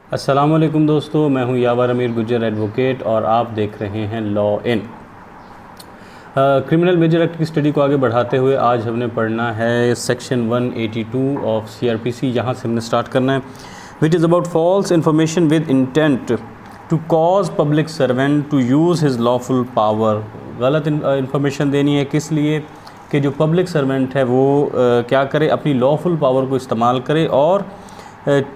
अस्सलामुअलैकुम दोस्तों, मैं हूं यावर अमीर गुजर एडवोकेट और आप देख रहे हैं law in. Criminal major act की स्टडी को आगे बढ़ाते हुए आज हमने पढ़ना है सेक्शन 182 ऑफ CRPC। यहाँ से हमने स्टार्ट करना है, which is about false information with intent to cause public servant to use his lawful power. गलत इंफॉर्मेशन देनी है किस लिए कि जो पब्लिक सर्वेंट है वो क्या करे, अपनी लॉफुल पावर को इस्तेमाल करे और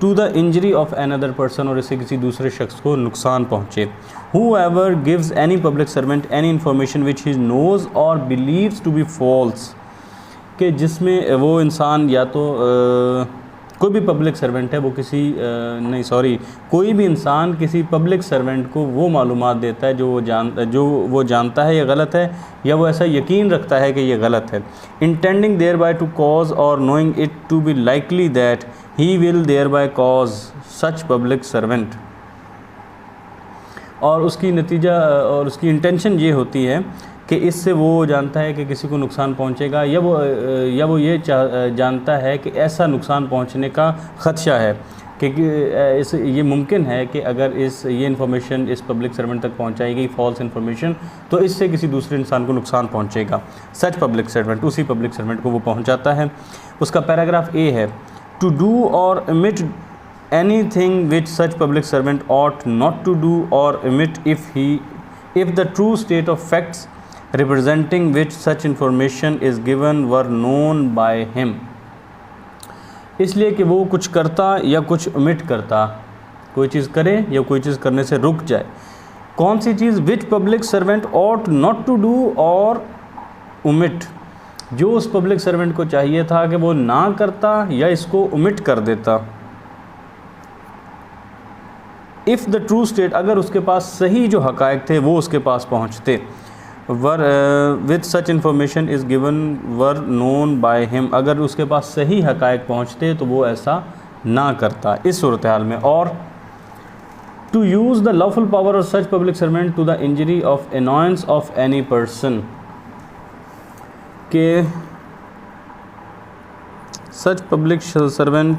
to the injury of another person, और इससे किसी दूसरे शख्स को नुकसान पहुँचे। Whoever gives any public servant any information which he knows or believes to be false, कि जिसमें वो इंसान या तो कोई भी पब्लिक सर्वेंट है वो किसी कोई भी इंसान किसी पब्लिक सर्वेंट को वो मालूमात देता है जो वो जानता है ये गलत है या वो ऐसा यकीन रखता है कि ये गलत है। Intending thereby to cause और knowing it to be likely that he will thereby cause such public servant, और उसकी नतीजा और उसकी इंटेंशन ये होती है कि इससे वो जानता है कि किसी को नुकसान पहुंचेगा या वो ये जानता है कि ऐसा नुकसान पहुंचने का ख़दशा है कि ये मुमकिन है कि अगर ये इन्फॉर्मेशन इस पब्लिक सर्वेंट तक पहुंचाई गई फॉल्स इन्फॉर्मेशन तो इससे किसी दूसरे इंसान को नुकसान पहुंचेगा। सच पब्लिक सर्वेंट, उसी पब्लिक सर्वेंट को वो पहुंचाता है। उसका पैराग्राफ ए है, टू डू और omit anything which such public servant ought not to do or omit if the true state of facts representing which such information is given were known by him। इसलिए कि वो कुछ करता या कुछ omit करता, कोई चीज़ करे या कोई चीज़ करने से रुक जाए। कौन सी चीज़? which public servant ought not to do और omit, जो उस पब्लिक सर्वेंट को चाहिए था कि वो ना करता या इसको omit कर देता। इफ़ द ट्रू स्टेट, अगर उसके पास सही जो हक़ाइक़ थे वो उसके पास पहुँचते, were with such information is given were known by him, अगर उसके पास सही हक़ाइक़ पहुँचते तो वो ऐसा ना करता इस सूरत हाल में। और to use the lawful power of such public servant to the injury of annoyance of any person, के such public servant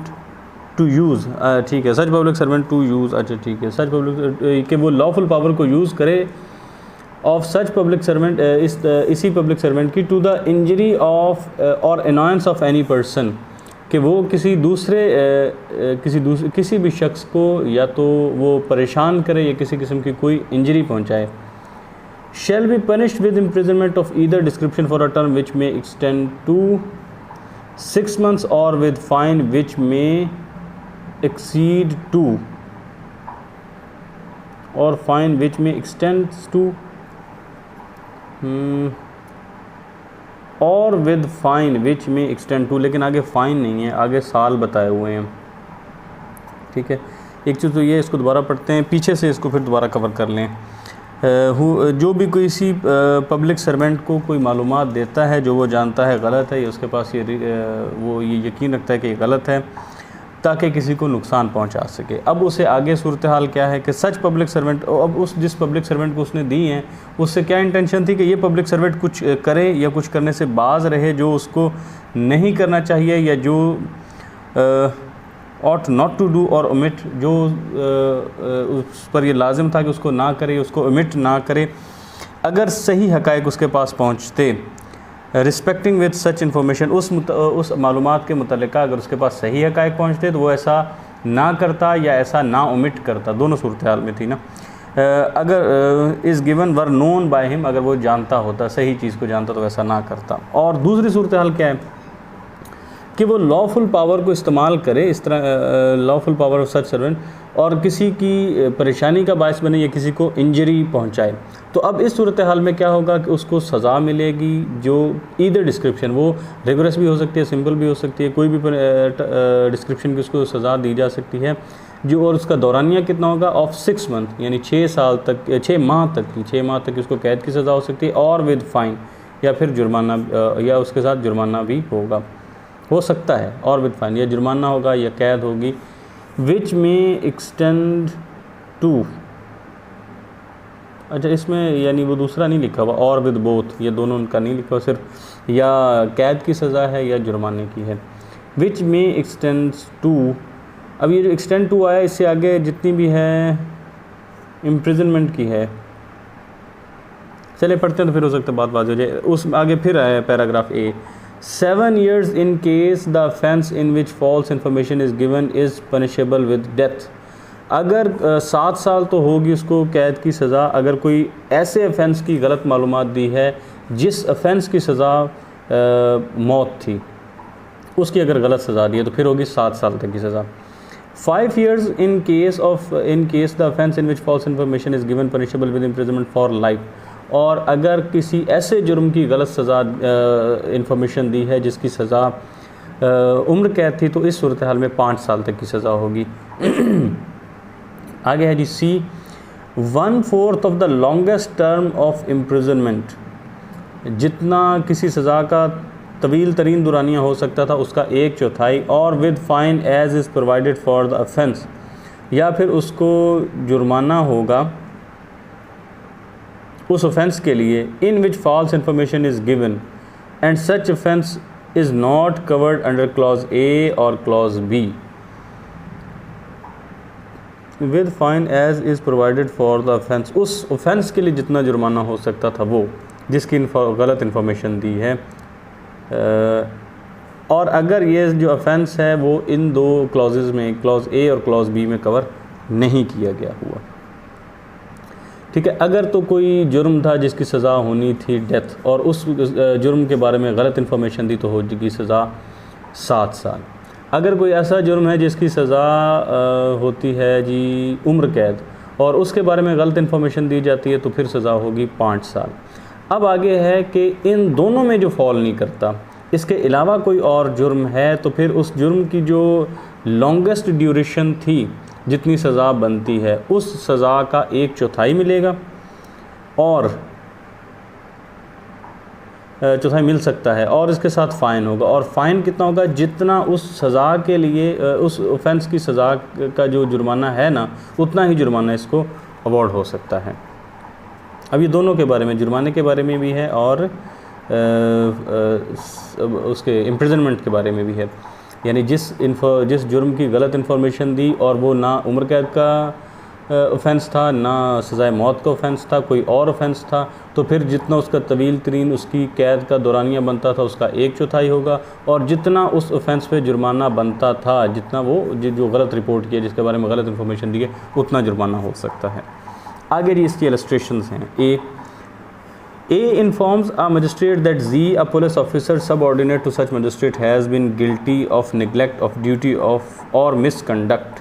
to use, ठीक है, such public servant to use, अच्छा ठीक है, सच पब्लिक कि वो लॉफुल पावर को use करे ऑफ सच पब्लिक सर्वेंट, इसी पब्लिक सर्वेंट की, टू द इंजरी ऑफ और अनॉयंस ऑफ एनी पर्सन, कि वो किसी भी शख्स को या तो वो परेशान करे या किसी किस्म की कोई इंजरी पहुंचाए। Shall be punished with imprisonment of either description for a term which may extend to 6 months और with fine which may exceed to, और fine which may extends to, और with fine which may extend to, लेकिन आगे fine नहीं है, आगे साल बताए हुए हैं। ठीक है, एक चीज़ तो ये, इसको दोबारा पढ़ते हैं, पीछे से इसको फिर दोबारा कवर कर लें। जो भी किसी पब्लिक सर्वेंट को कोई मालूमात देता है जो वो जानता है गलत है या उसके पास वो ये यकीन रखता है कि ये गलत है ताकि किसी को नुकसान पहुंचा सके। अब उसे आगे सूरत हाल क्या है कि सच पब्लिक सर्वेंट, अब जिस पब्लिक सर्वेंट को उसने दी हैं उससे क्या इंटेंशन थी कि ये पब्लिक सर्वेंट कुछ करे या कुछ करने से बाज रहे जो उसको नहीं करना चाहिए, या जो ought not to do और omit, जो उस पर ये लाजिम था कि उसको ना करे, उसको omit ना करे। अगर सही हक़ाइक़ उसके पास पहुँचते, रिस्पेक्टिंग विद सच इन्फॉर्मेशन, उस मालूमात के मुतल्लिक़ अगर उसके पास सही हक़ाइक़ पहुँचते तो वो ऐसा ना करता या ऐसा ना omit करता, दोनों सूरत हाल में थी ना। अगर is given were known by him, अगर वो जानता होता, सही चीज़ को जानता तो ऐसा ना करता। और दूसरी सूरत हाल क्या है कि वो लॉफुल पावर को इस्तेमाल करे, इस तरह lawful power of such servant, और किसी की परेशानी का बायस बने या किसी को इंजरी पहुंचाए। तो अब इस सूरत हाल में क्या होगा कि उसको सज़ा मिलेगी, जो ईदर डिस्क्रिप्शन, वो रिगरस भी हो सकती है, सिंपल भी हो सकती है, कोई भी डिस्क्रिप्शन की उसको सज़ा दी जा सकती है जो, और उसका दौरानिया कितना होगा, ऑफ 6 month, यानी 6 माह तक उसको कैद की सज़ा हो सकती है, और विद फ़ाइन, या फिर जुर्माना, या उसके साथ जुर्माना भी हो सकता है, और विद फाइन, या जुर्माना होगा या कैद होगी। विच में एक्सटेंड टू, अच्छा इसमें यानी वो दूसरा नहीं लिखा हुआ, और विद बोथ, ये दोनों उनका नहीं लिखा हुआ, सिर्फ या कैद की सज़ा है या जुर्माने की है। विच में एक्सटेंड्स टू अब ये जो एक्सटेंड टू आया, इससे आगे जितनी भी है इम्प्रिजनमेंट की है, चले पढ़ते हैं तो फिर हो सकता है बात हो जाए। उस आगे फिर आया paragraph A, 7 years in case the offence in which false information is given is punishable with death। अगर 7 साल तो होगी उसको कैद की सज़ा, अगर कोई ऐसे ऑफेंस की गलत मालूमात दी है जिस ऑफेंस की सज़ा मौत थी, उसकी अगर गलत सज़ा दी है तो फिर होगी 7 साल तक की सज़ा। 5 years in case the offence in which false information is given punishable with imprisonment for life। और अगर किसी ऐसे जुर्म की गलत सज़ा इंफॉर्मेशन दी है जिसकी सज़ा उम्र कैद थी, तो इस सूरत हाल में 5 साल तक की सज़ा होगी। आगे है जी सी, 1/4 of the longest term of imprisonment. जितना किसी सज़ा का तवील तरीन दुरानिया हो सकता था उसका 1/4, और with fine as is provided for the offence, या फिर उसको जुर्माना होगा उस ऑफेंस के लिए in which false information is given and such offence is not covered under clause A और clause B, with fine as is provided for the offence. उस ऑफेंस के लिए जितना जुर्माना हो सकता था वो जिसकी गलत इन्फॉर्मेशन दी है, और अगर ये जो ऑफेंस है वो इन दो क्लॉजेज़ में, क्लॉज ए और क्लॉज बी में कवर नहीं किया गया हुआ। ठीक है, अगर तो कोई जुर्म था जिसकी सज़ा होनी थी डेथ, और उस जुर्म के बारे में गलत इन्फॉर्मेशन दी तो होगी सज़ा 7 साल। अगर कोई ऐसा जुर्म है जिसकी सज़ा होती है जी उम्र कैद, और उसके बारे में गलत इन्फॉर्मेशन दी जाती है तो फिर सज़ा होगी 5 साल। अब आगे है कि इन दोनों में जो फॉल नहीं करता, इसके अलावा कोई और जुर्म है, तो फिर उस जुर्म की जो लॉन्गेस्ट ड्यूरेशन थी जितनी सज़ा बनती है उस सज़ा का 1/4 मिलेगा, और चौथाई मिल सकता है, और इसके साथ फ़ाइन होगा। और फ़ाइन कितना होगा, जितना उस सज़ा के लिए उस ऑफेंस की सज़ा का जो जुर्माना है ना, उतना ही जुर्माना इसको अवॉर्ड हो सकता है। अब ये दोनों के बारे में, जुर्माने के बारे में भी है और उसके इम्प्रिजनमेंट के बारे में भी है। यानी जिस जुर्म की गलत इन्फॉर्मेशन दी और वो ना उम्र कैद का ऑफेंस था, ना सज़ाए मौत का ऑफेंस था, कोई और ऑफेंस था, तो फिर जितना उसका तवील तरीन उसकी कैद का दौरानिया बनता था उसका 1/4 होगा, और जितना उस ऑफेंस पे जुर्माना बनता था, जितना वो जो गलत रिपोर्ट किया, जिसके बारे में गलत इन्फॉर्मेशन दी है, उतना जुर्माना हो सकता है। आगे जी इसकी इलस्ट्रेशंस हैं। A informs a magistrate that Z, a police officer subordinate to such magistrate, has been guilty of neglect of duty of or misconduct।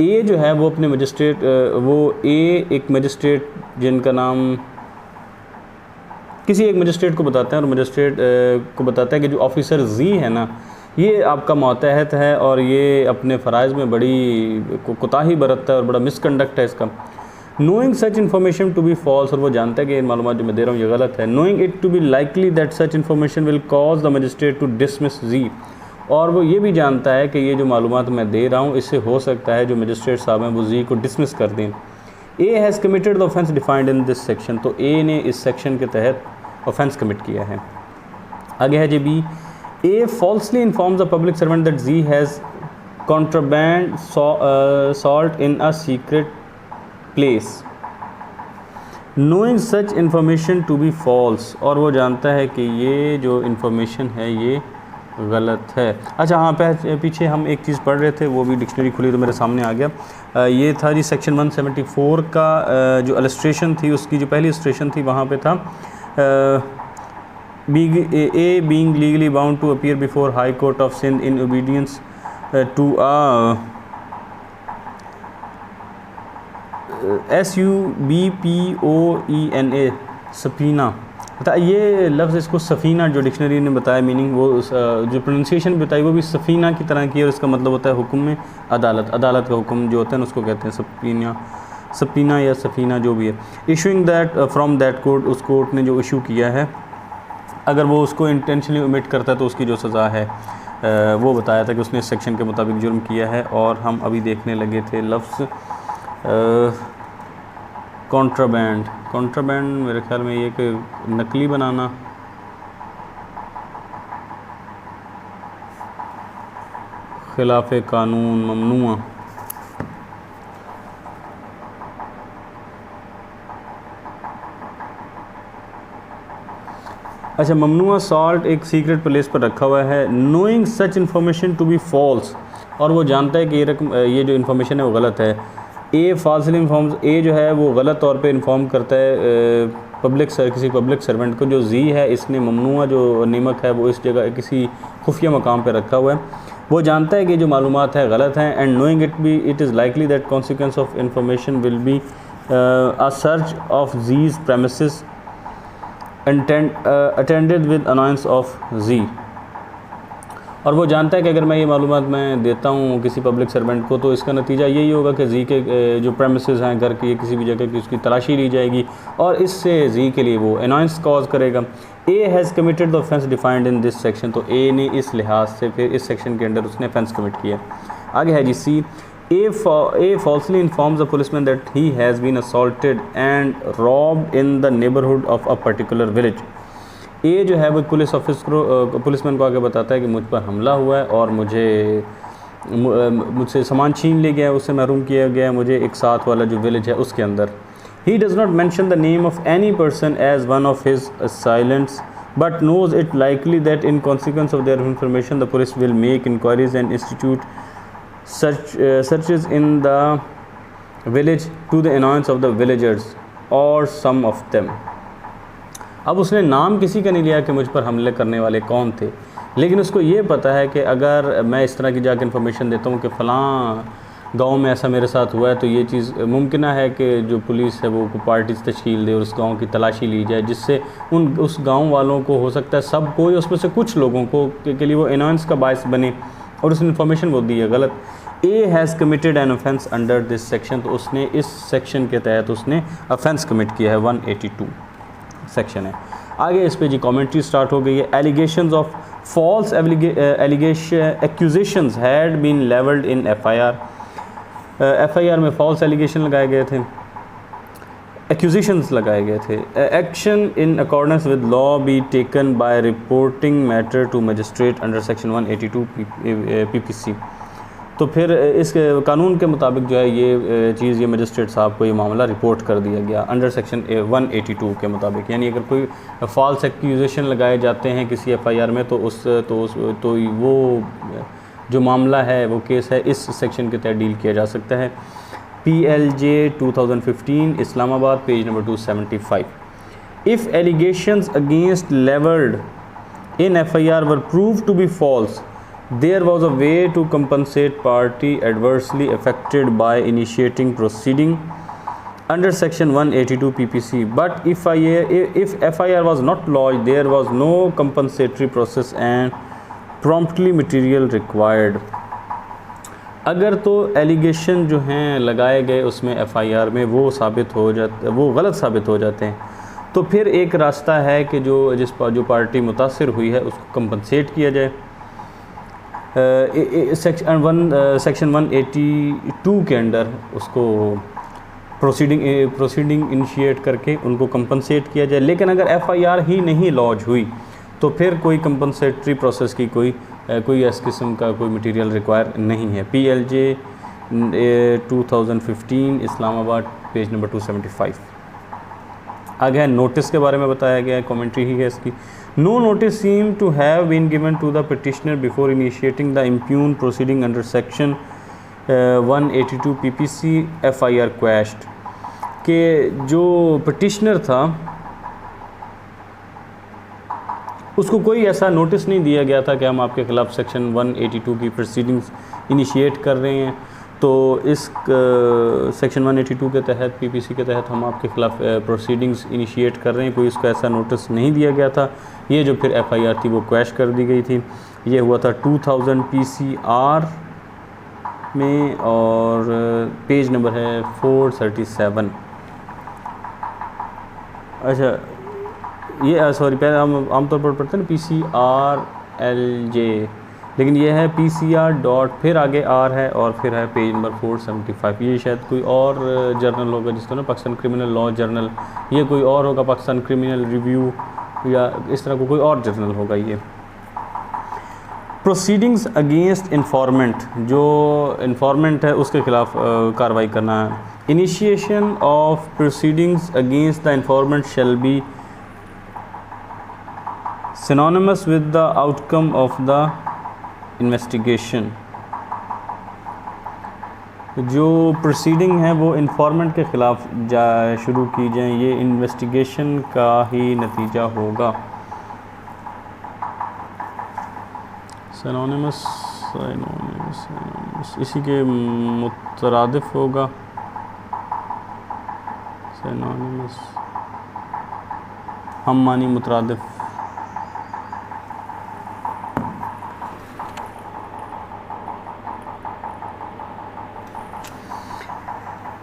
A जो है वो अपने मजिस्ट्रेट, वो A एक मजिस्ट्रेट जिनका नाम किसी एक मजिस्ट्रेट को बताते हैं, और मजिस्ट्रेट को बताता है कि जो ऑफिसर Z है ना, ये आपका मातहत है और ये अपने फ़राइज़ में बड़ी कोताही बरतता है और बड़ा मिसकंडक्ट है इसका। Knowing such information to be false, और वो जानता है कि ये मालूमात जो मैं दे रहा हूँ ये गलत है। Knowing it to be likely that such information will cause the magistrate to dismiss Z, और वो ये भी जानता है कि ये जो मालूमात मैं दे रहा हूँ इससे हो सकता है जो मजिस्ट्रेट साहब हैं वो जी को डिसमिस कर दें। A has committed the offence defined in this section, तो ए ने इस सेक्शन के तहत ऑफेंस कमिट किया है। आगे है जी B, A falsely informs the public servant that Z has contraband salt in a secret place, knowing such information to be false, और वो जानता है कि ये जो इन्फॉर्मेशन है ये गलत है। अच्छा हाँ, पीछे हम एक चीज़ पढ़ रहे थे, वो भी डिक्शनरी खुली तो मेरे सामने आ गया। ये था जी सेक्शन 174 का जो इलस्ट्रेशन थी, उसकी जो पहली इलस्ट्रेशन थी वहाँ पे था being legally bound to appear before High Court of Sindh in obedience to a SUBPOENA Safina. बता ये लफ्ज़, इसको सफ़ीना जो डिक्शनरी ने बताया मीनिंग, वो जो प्रोनाउंसिएशन बताई वो भी सफ़ीना की तरह की है, और इसका मतलब होता है हुक्म में अदालत, अदालत का हुक्म जो होता है ना उसको कहते हैं सफ़ीना या सफ़ीना जो भी है। Issuing that from that court, उस कोर्ट ने जो इशू किया है, अगर वो उसको इंटेंशनली ओमिट करता है तो उसकी जो सज़ा है वो बताया था कि उसने इस सेक्शन के मुताबिक जुर्म किया है। और हम अभी देखने लगे थे लफ्ज़ कॉन्ट्राबैंड। कॉन्ट्राबैंड मेरे ख्याल में ये कि नकली बनाना, खिलाफ कानून ममनुआ। अच्छा, ममनुआ सॉल्ट एक सीक्रेट प्लेस पर रखा हुआ है। Knowing such information to be false, और वो जानता है कि ये जो इन्फॉर्मेशन है वो गलत है। ए फॉल्सली इन्फॉर्म्स, ए जो है वो गलत तौर पे इन्फॉर्म करता है किसी पब्लिक सर्वेंट को। जो जी है इसने ममनुआ जो नमक है वो इस जगह किसी खुफिया मकाम पे रखा हुआ है। वो जानता है कि जो मालूमात है गलत हैं। And knowing it is likely that consequence of information will be a search of Z's premises attended with announce of Z. और वो जानता है कि अगर मैं ये मालूमात मैं देता हूँ किसी पब्लिक सर्वेंट को तो इसका नतीजा यही होगा कि जी के जो प्रेमिसेस हैं घर की किसी भी जगह की उसकी तलाशी ली जाएगी और इससे जी के लिए वो अनाउंस कॉज करेगा। A has committed the offence defined in this section, तो ए ने इस लिहाज से फिर इस सेक्शन के अंदर उसने ऑफेंस कमिट किया। आगे है जी सी। A falsely informs a policeman that he has been assaulted and robbed in the neighborhood of a particular village. ए जो है वो पुलिसमैन को आगे बताता है कि मुझ पर हमला हुआ है और मुझसे सामान छीन लिया गया है, उससे महरूम किया गया है मुझे एक साथ वाला जो विलेज है उसके अंदर। He does not mention the name of any person as one of his assailants, but knows it likely that in consequence of their information the police will make inquiries and institute searches in the village to the annoyance of the villagers or some of them. अब उसने नाम किसी का नहीं लिया कि मुझ पर हमले करने वाले कौन थे, लेकिन उसको ये पता है कि अगर मैं इस तरह की जाकर इन्फॉर्मेशन देता हूँ कि फ़लाँ गांव में ऐसा मेरे साथ हुआ है तो ये चीज़ मुमकिन है कि जो पुलिस है वो पार्टीज तश्कील दे और उस गांव की तलाशी ली जाए, जिससे उस गांव वालों को हो सकता है सब कोई उसमें से कुछ लोगों को के लिए वो अनाउंस का बायस बने और उसने इन्फॉर्मेशन वो दी है गलत। A has committed an offence under this section, तो उसने इस सेक्शन के तहत उसने ऑफेंस कमिट किया है। 182 सेक्शन है। आगे इस पे जी कमेंट्री स्टार्ट हो गई है। Allegations of false accusations had been levelled in FIR में फॉल्स एलिगेशन लगाए गए थे, एक्यूजेशंस लगाए गए थे। Action in accordance with law be taken by reporting matter to magistrate under section 182 PPC. तो फिर इस कानून के मुताबिक जो है ये मजिस्ट्रेट साहब को ये मामला रिपोर्ट कर दिया गया अंडर सेक्शन 182 के मुताबिक। यानी अगर कोई फॉल्स एक्यूजेशन लगाए जाते हैं किसी एफआईआर में तो वो जो मामला है वो केस है इस सेक्शन के तहत डील किया जा सकता है। PLJ 2015 Islamabad page number 275। If allegations against levelled in FIR were prove to be false, there was a way to compensate party adversely affected by initiating proceeding under section 182 PPC, but if FIR was not lodged there was no compensatory process and promptly material required. अगर तो allegation जो हैं लगाए गए उसमें FIR में वो गलत साबित हो जाते हैं तो फिर एक रास्ता है कि जो पार्टी मुतासिर हुई है उसको कंपनसेट किया जाए। सेक्शन 182 के अंडर उसको प्रोसीडिंग इनिशिएट करके उनको कंपनसेट किया जाए। लेकिन अगर FIR ही नहीं लॉन्च हुई तो फिर कोई कंपनसेटरी प्रोसेस की कोई इस किस्म का कोई मटेरियल रिक्वायर नहीं है। PLJ 2015 Islamabad page number 275। आगे है नोटिस के बारे में बताया गया है, कमेंट्री ही है इसकी। No notice seem to have been given to the petitioner before initiating the impugned proceeding under section 182 PPC FIR quashed के जो पिटिशनर था उसको कोई ऐसा नोटिस नहीं दिया गया था कि हम आपके ख़िलाफ़ सेक्शन 182 की प्रोसीडिंग्स इनिशिएट कर रहे हैं, तो इस सेक्शन 182 के तहत PPC के तहत हम आपके ख़िलाफ़ प्रोसीडिंग्स इनिशिएट कर रहे हैं। कोई इसका ऐसा नोटिस नहीं दिया गया था। ये जो फिर FIR थी वो क्वैश कर दी गई थी। ये हुआ था 2000 PCR में और पेज नंबर है 437। अच्छा ये सॉरी पहले हम आमतौर पर पढ़ते हैं ना PCRLJ, लेकिन ये है PCR डॉट फिर आगे R है और फिर है पेज नंबर 475। ये शायद कोई और जर्नल होगा जिसको ना पाकिस्तान क्रिमिनल लॉ जर्नल, ये कोई और होगा पाकिस्तान क्रिमिनल रिव्यू या इस तरह को कोई और जर्नल होगा ये। प्रोसीडिंग्स अगेंस्ट इन्फॉर्मेंट, जो इन्फॉर्मेंट है उसके ख़िलाफ़ कार्रवाई करना है। Initiation of proceedings against the informant shall be synonymous with the outcome of the investigation. जो प्रोसीडिंग है वो इन्फॉर्मेंट के ख़िलाफ़ शुरू की जाए, ये इन्वेस्टिगेशन का ही नतीजा होगा। सिनोनिमस इसी के मुतरादिफ होगा। सिनोनिमस हम मानी मुतरादिफ।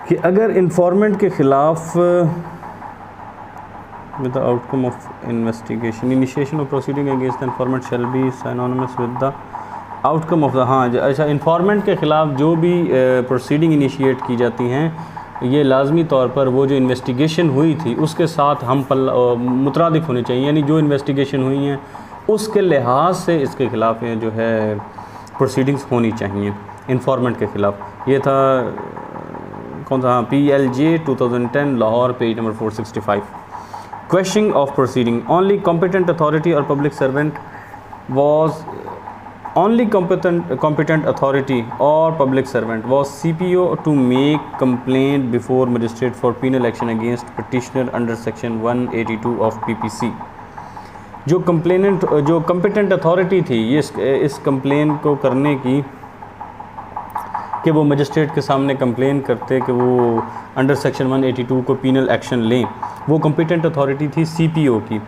कि अगर इन्फॉर्मेंट के ख़िलाफ़ with the outcome of investigation, initiation of proceeding against the informant shall be synonymous with the outcome of the, हाँ अच्छा, इन्फॉर्मेंट के ख़िलाफ़ जो भी प्रोसीडिंग इनिशिएट की जाती हैं ये लाजमी तौर पर वो जो इन्वेस्टिगेशन हुई थी उसके साथ हम मुतरादिफ होने चाहिए, यानी जो इन्वेस्टिगेशन हुई हैं उसके लिहाज से इसके ख़िलाफ़ जो है प्रोसीडिंग्स होनी चाहिए इन्फॉर्मेंट के ख़िलाफ़। ये था कौन सा, PLJ 2010 Lahore, page number 465। Question of proceeding, only competent authority और public servant was only competent authority or public servant was CPO to make complaint before magistrate for penal action against petitioner under section 182 of PPC। जो competent authority थी ये इस complaint को करने की कि वो मजिस्ट्रेट के सामने कंप्लेन करते कि वो अंडर सेक्शन 182 को पीनल एक्शन लें, वो कॉम्पिटेंट अथॉरिटी थी CPO की,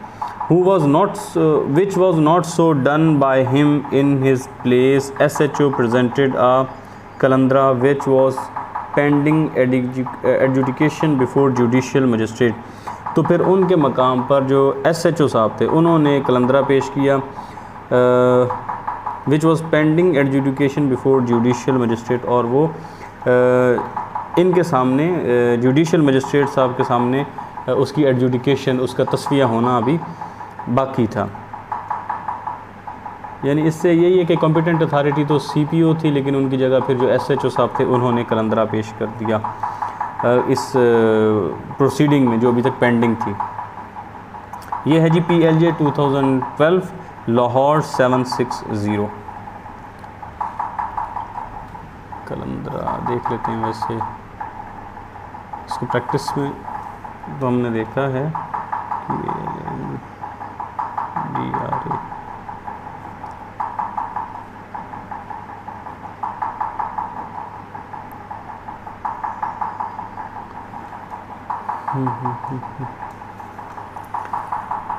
which was not so done by him in his place। SHO presented a kalandra which was pending adjudication before judicial magistrate। तो फिर उनके मकाम पर जो SHO साहब थे उन्होंने कलंदरा पेश किया which was pending adjudication before judicial magistrate, और वो इनके सामने जुडिशल मजिस्ट्रेट साहब के सामने उसकी एडजुडिकेशन, उसका तस्फिया होना अभी बाकी था। यानी इससे यही है कि कॉम्पिटेंट अथॉरिटी तो CPO थी, लेकिन उनकी जगह फिर जो SHO साहब थे उन्होंने कलंदरा पेश कर दिया इस प्रोसीडिंग में जो अभी तक पेंडिंग थी। ये है जी PLJ 2012 लाहौर 760। कलंदरा देख लेते हैं। वैसे इसको प्रैक्टिस में तो हमने देखा है कि DRA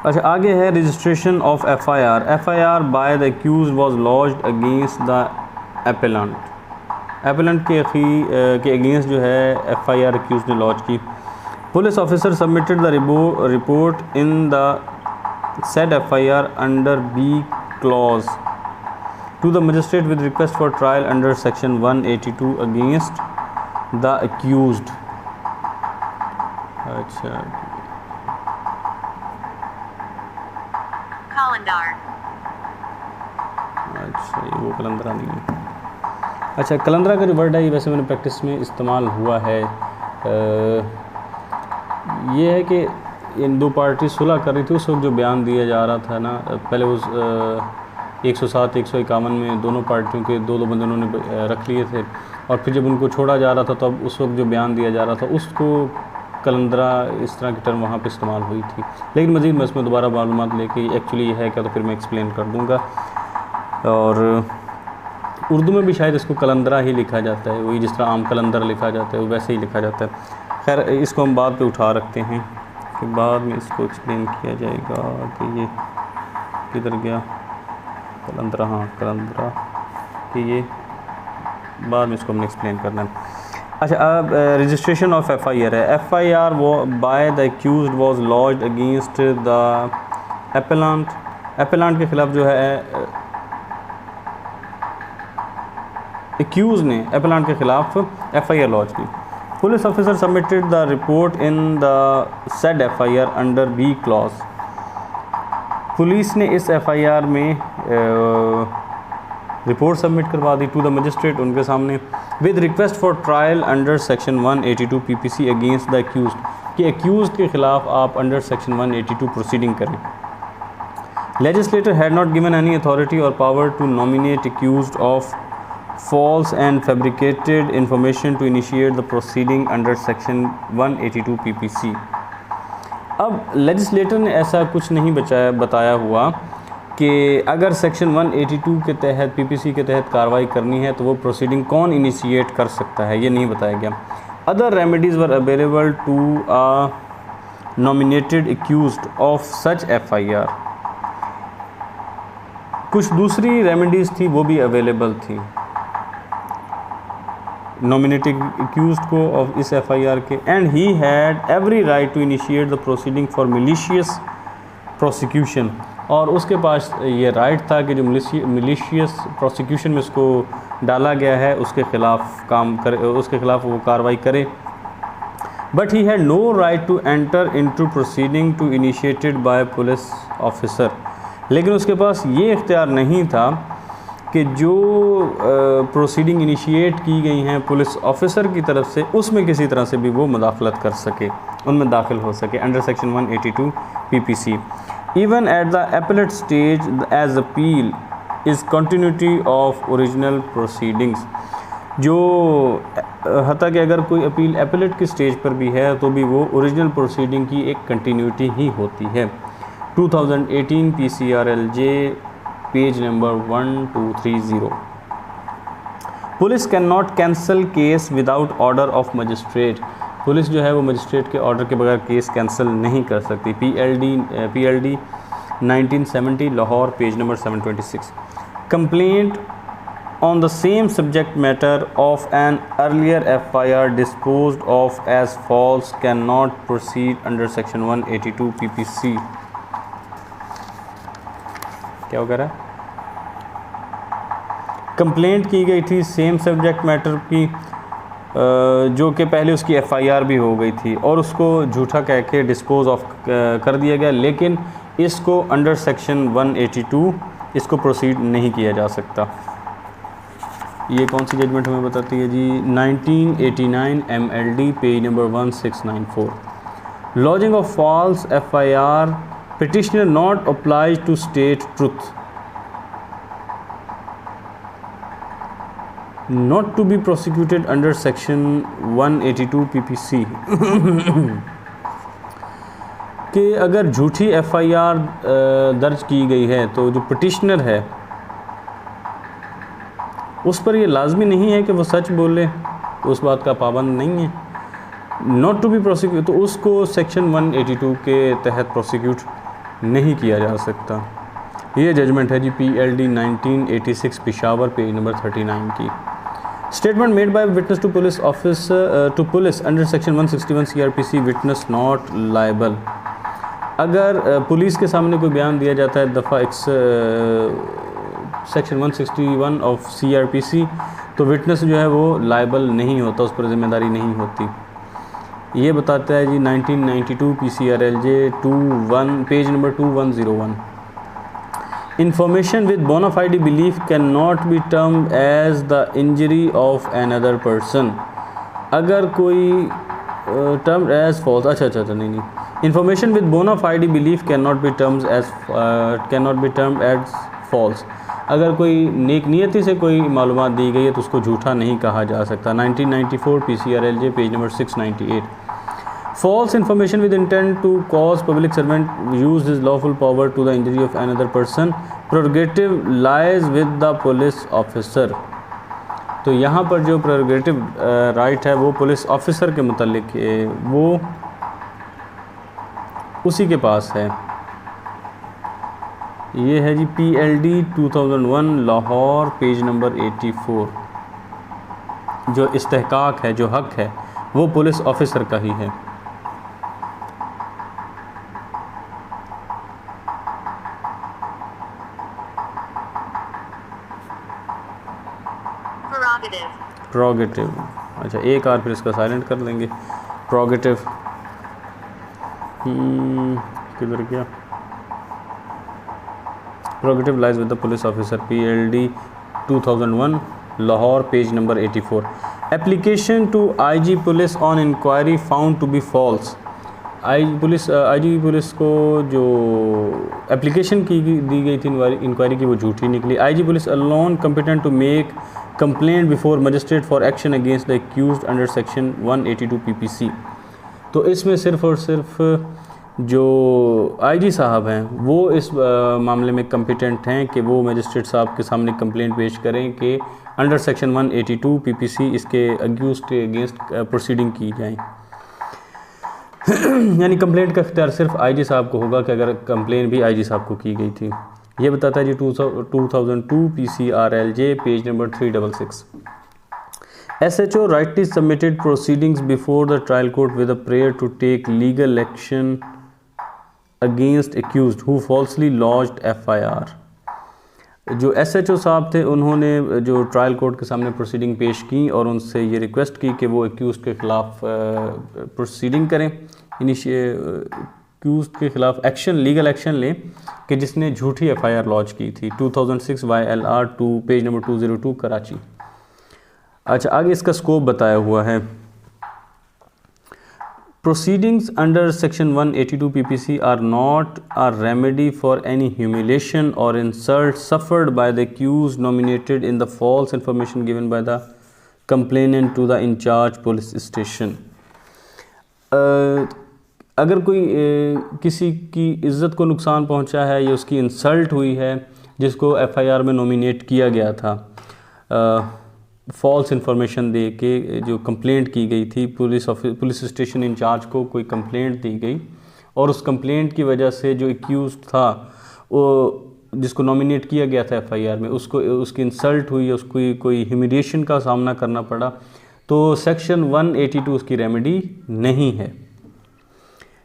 अच्छा आगे है registration of FIR by the accuse was lodged against the appellant के अगेंस्ट जो है FIR एक्यूज ने लॉन्च की। Police officer submitted the report in the said FIR under B clause to the magistrate with request for trial under section 182 against the accused. अच्छा अच्छा ये वो कलंदरा नहीं है। अच्छा कलंदरा का जो वर्ड है ये वैसे मैंने प्रैक्टिस में इस्तेमाल हुआ है। ये है कि इन दो पार्टी सुलह कर रही थी, उस वक्त जो बयान दिया जा रहा था ना, पहले उस 107 151 में दोनों पार्टियों के दो बंदे उन्होंने रख लिए थे, और फिर जब उनको छोड़ा जा रहा था तो अब उस वक्त जो बयान दिया जा रहा था उसको कलंदरा इस तरह की टर्म वहाँ पे इस्तेमाल हुई थी। लेकिन मज़ीद मैं इसमें दोबारा मालूमात लेके एक्चुअली ये है क्या तो फिर मैं एक्सप्लेन कर दूँगा। और उर्दू में भी शायद इसको कलंदरा ही लिखा जाता है, वही जिस तरह आम कलंदर लिखा जाता है वैसे ही लिखा जाता है। खैर इसको हम बाद पे उठा रखते हैं, फिर बाद में इसको एक्सप्लेन किया जाएगा कि ये किधर गया कलंदरा। हाँ कलंदरा कि ये बाद में इसको हमने एक्सप्लेन करना है। अच्छा अब रजिस्ट्रेशन ऑफ FIR है। FIR वो by the accused was lodged against the appellant के ख़िलाफ़ जो है एक्यूज़ ने एपेलेंट के ख़िलाफ़ FIR लॉन्च की। Police officer submitted the report in the said FIR under B clause. Police ने इस FIR में रिपोर्ट सबमिट करवा दी टू द मजिस्ट्रेट, उनके सामने, with request for trial under section 182 PPC against the accuse, कि accuse के ख़िलाफ़ आप अंडर सेक्शन 182 प्रोसीडिंग करें। Legislator had not given any authority और power to nominate accuse of false and fabricated information to initiate the proceeding under section 182 PPC। अब legislator ने ऐसा कुछ नहीं बताया हुआ कि अगर सेक्शन 182 के तहत PPC के तहत कार्रवाई करनी है तो वो प्रोसीडिंग कौन इनिशिएट कर सकता है, ये नहीं बताया गया। Other remedies were available to a nominated accused of such FIR, कुछ दूसरी रेमेडीज़ थी वो भी अवेलेबल थी नॉमिनेटेड एक्यूज्ड को ऑफ इस FIR के, and he had every right to initiate the proceeding for malicious prosecution, और उसके पास ये राइट था कि जो मिलिशियस प्रोसिक्यूशन में उसको डाला गया है उसके ख़िलाफ़ काम करे, उसके ख़िलाफ़ वो कार्रवाई करे। But he had no right to enter into proceeding to initiated by police officer, लेकिन उसके पास ये इख्तियार नहीं था कि जो प्रोसीडिंग इनिशिएट की गई हैं पुलिस ऑफिसर की तरफ से उसमें किसी तरह से भी वो मुदाखलत कर सके, उनमें दाखिल हो सके under section 182 PPC। Even at the appellate stage as appeal is continuity of original proceedings, जो हत्ता कि अगर कोई अपील एपेलेट की स्टेज पर भी है तो भी वो ओरिजिनल प्रोसीडिंग की एक कंटिन्यूटी ही होती है। 2018 PCRLJ page number 1230। Police can not cancel case without order of magistrate, police जो है वो मजिस्ट्रेट के ऑर्डर के बगैर केस कैंसिल नहीं कर सकती। PLD 1970 Lahore page number 726। Complaint on the same subject matter of an earlier FIR disposed of as false can not proceed under section 182 PPC। क्या हो रहा है? कंप्लेंट की गई थी सेम सब्जेक्ट मैटर की, जो कि पहले उसकी FIR भी हो गई थी और उसको झूठा कह के डिस्पोज ऑफ कर दिया गया, लेकिन इसको अंडर सेक्शन 182 इसको प्रोसीड नहीं किया जा सकता। ये कौन सी जजमेंट हमें बताती है जी? 1989 MLD page number 1694। Lodging of false FIR petitioner not obliged to state truth, not to be prosecuted under section 182 PPC। कि अगर झूठी FIR दर्ज की गई है तो जो पिटिशनर है उस पर ये लाजमी नहीं है कि वो सच बोले, उस बात का पाबंद नहीं है। नॉट टू बी प्रोसिक्यूट, तो उसको सेक्शन 182 के तहत प्रोसिक्यूट नहीं किया जा सकता। ये जजमेंट है जी PLD 1986 पेशावर पेज नंबर 39 की। Statement made by witness to police officer to police under section 161 CRPC witness not liable. अगर पुलिस के सामने कोई बयान दिया जाता है दफ़ा सेक्शन 161 ऑफ CRPC, तो विटनेस जो है वो लायबल नहीं होता, उस पर ज़िम्मेदारी नहीं होती। ये बताता है जी 1992 PCRLJ 21 page number 2101। Information with bona fide belief can not be termed as the injury of another person. अगर कोई टर्म एज फॉल्स, अच्छा नहीं, information with bona fide belief can not be termed as false. अगर कोई नेक नियति से कोई मालूमात दी गई है तो उसको झूठा नहीं कहा जा सकता। 1994 PCRLJ page number 698। False information with intent to cause public servant use his lawful power to the injury of another person, prerogative lies with the police officer। तो यहाँ पर जो प्रेरोगेटिव राइट है वो पुलिस ऑफिसर के मुतालिक वो उसी के पास है। ये है जी PLD 2001 लाहौर पेज नंबर 84। जो इस्तेहकाक है, जो हक है, वो पुलिस ऑफिसर का ही है। प्रोगेटिव, अच्छा एक बार फिर इसका साइलेंट कर लेंगे। प्रोगेटिव किधर गया? Prerogative lies with the police officer PLD 2001, Lahore, page number 84। Application to IG police on inquiry found to be false. IG police को जो एप्लीकेशन दी गई थी इंक्वायरी की वो झूठी निकली। IG police alone competent to make complaint before magistrate for action against the accused under section 182 PPC। तो इसमें सिर्फ़ और सिर्फ जो IG साहब हैं वो इस मामले में कम्पिटेंट हैं कि वो मजिस्ट्रेट साहब के सामने कंप्लेंट पेश करें कि अंडर सेक्शन 182 PPC इसके अक्यूज्ड के अगेंस्ट प्रोसीडिंग की जाए। यानी कंप्लेंट का इख्तियार सिर्फ IG साहब को होगा कि अगर कंप्लेंट भी IG साहब को की गई थी। ये बताता है जी 2002 PCRLJ, page number 366। SHO rightly submitted proceedings before the trial court with a prayer to take legal action against accused who falsely lodged FIR। जो SHO साहब थे उन्होंने जो ट्रायल कोर्ट के सामने प्रोसीडिंग पेश की और उनसे ये रिक्वेस्ट की कि वो एक्यूज़ के ख़िलाफ़ प्रोसीडिंग करें, एक्यूज़ के ख़िलाफ़ एक्शन, लीगल एक्शन लें कि जिसने झूठी FIR लॉन्च की थी। 2006 YLR 2, पेज नंबर 202, कराची। अच्छा, आगे इसका स्कोप बताया हुआ है। Proceedings under section 182 PPC are not a remedy for any humiliation or insult suffered by the accused nominated in the false information given by the complainant to the in charge police station। अगर कोई किसी की इज़्ज़त को नुकसान पहुंचा है या उसकी इंसल्ट हुई है जिसको FIR में नॉमिनेट किया गया था, फॉल्स इन्फॉर्मेशन दे के जो कंप्लेंट की गई थी, पुलिस स्टेशन इंचार्ज को कोई कंप्लेंट दी गई और उस कंप्लेंट की वजह से जो एक्यूज़ था वो जिसको नॉमिनेट किया गया था FIR में उसकी इंसल्ट हुई, उसको कोई ह्यूमिलिएशन का सामना करना पड़ा, तो सेक्शन 182 उसकी रेमेडी नहीं है।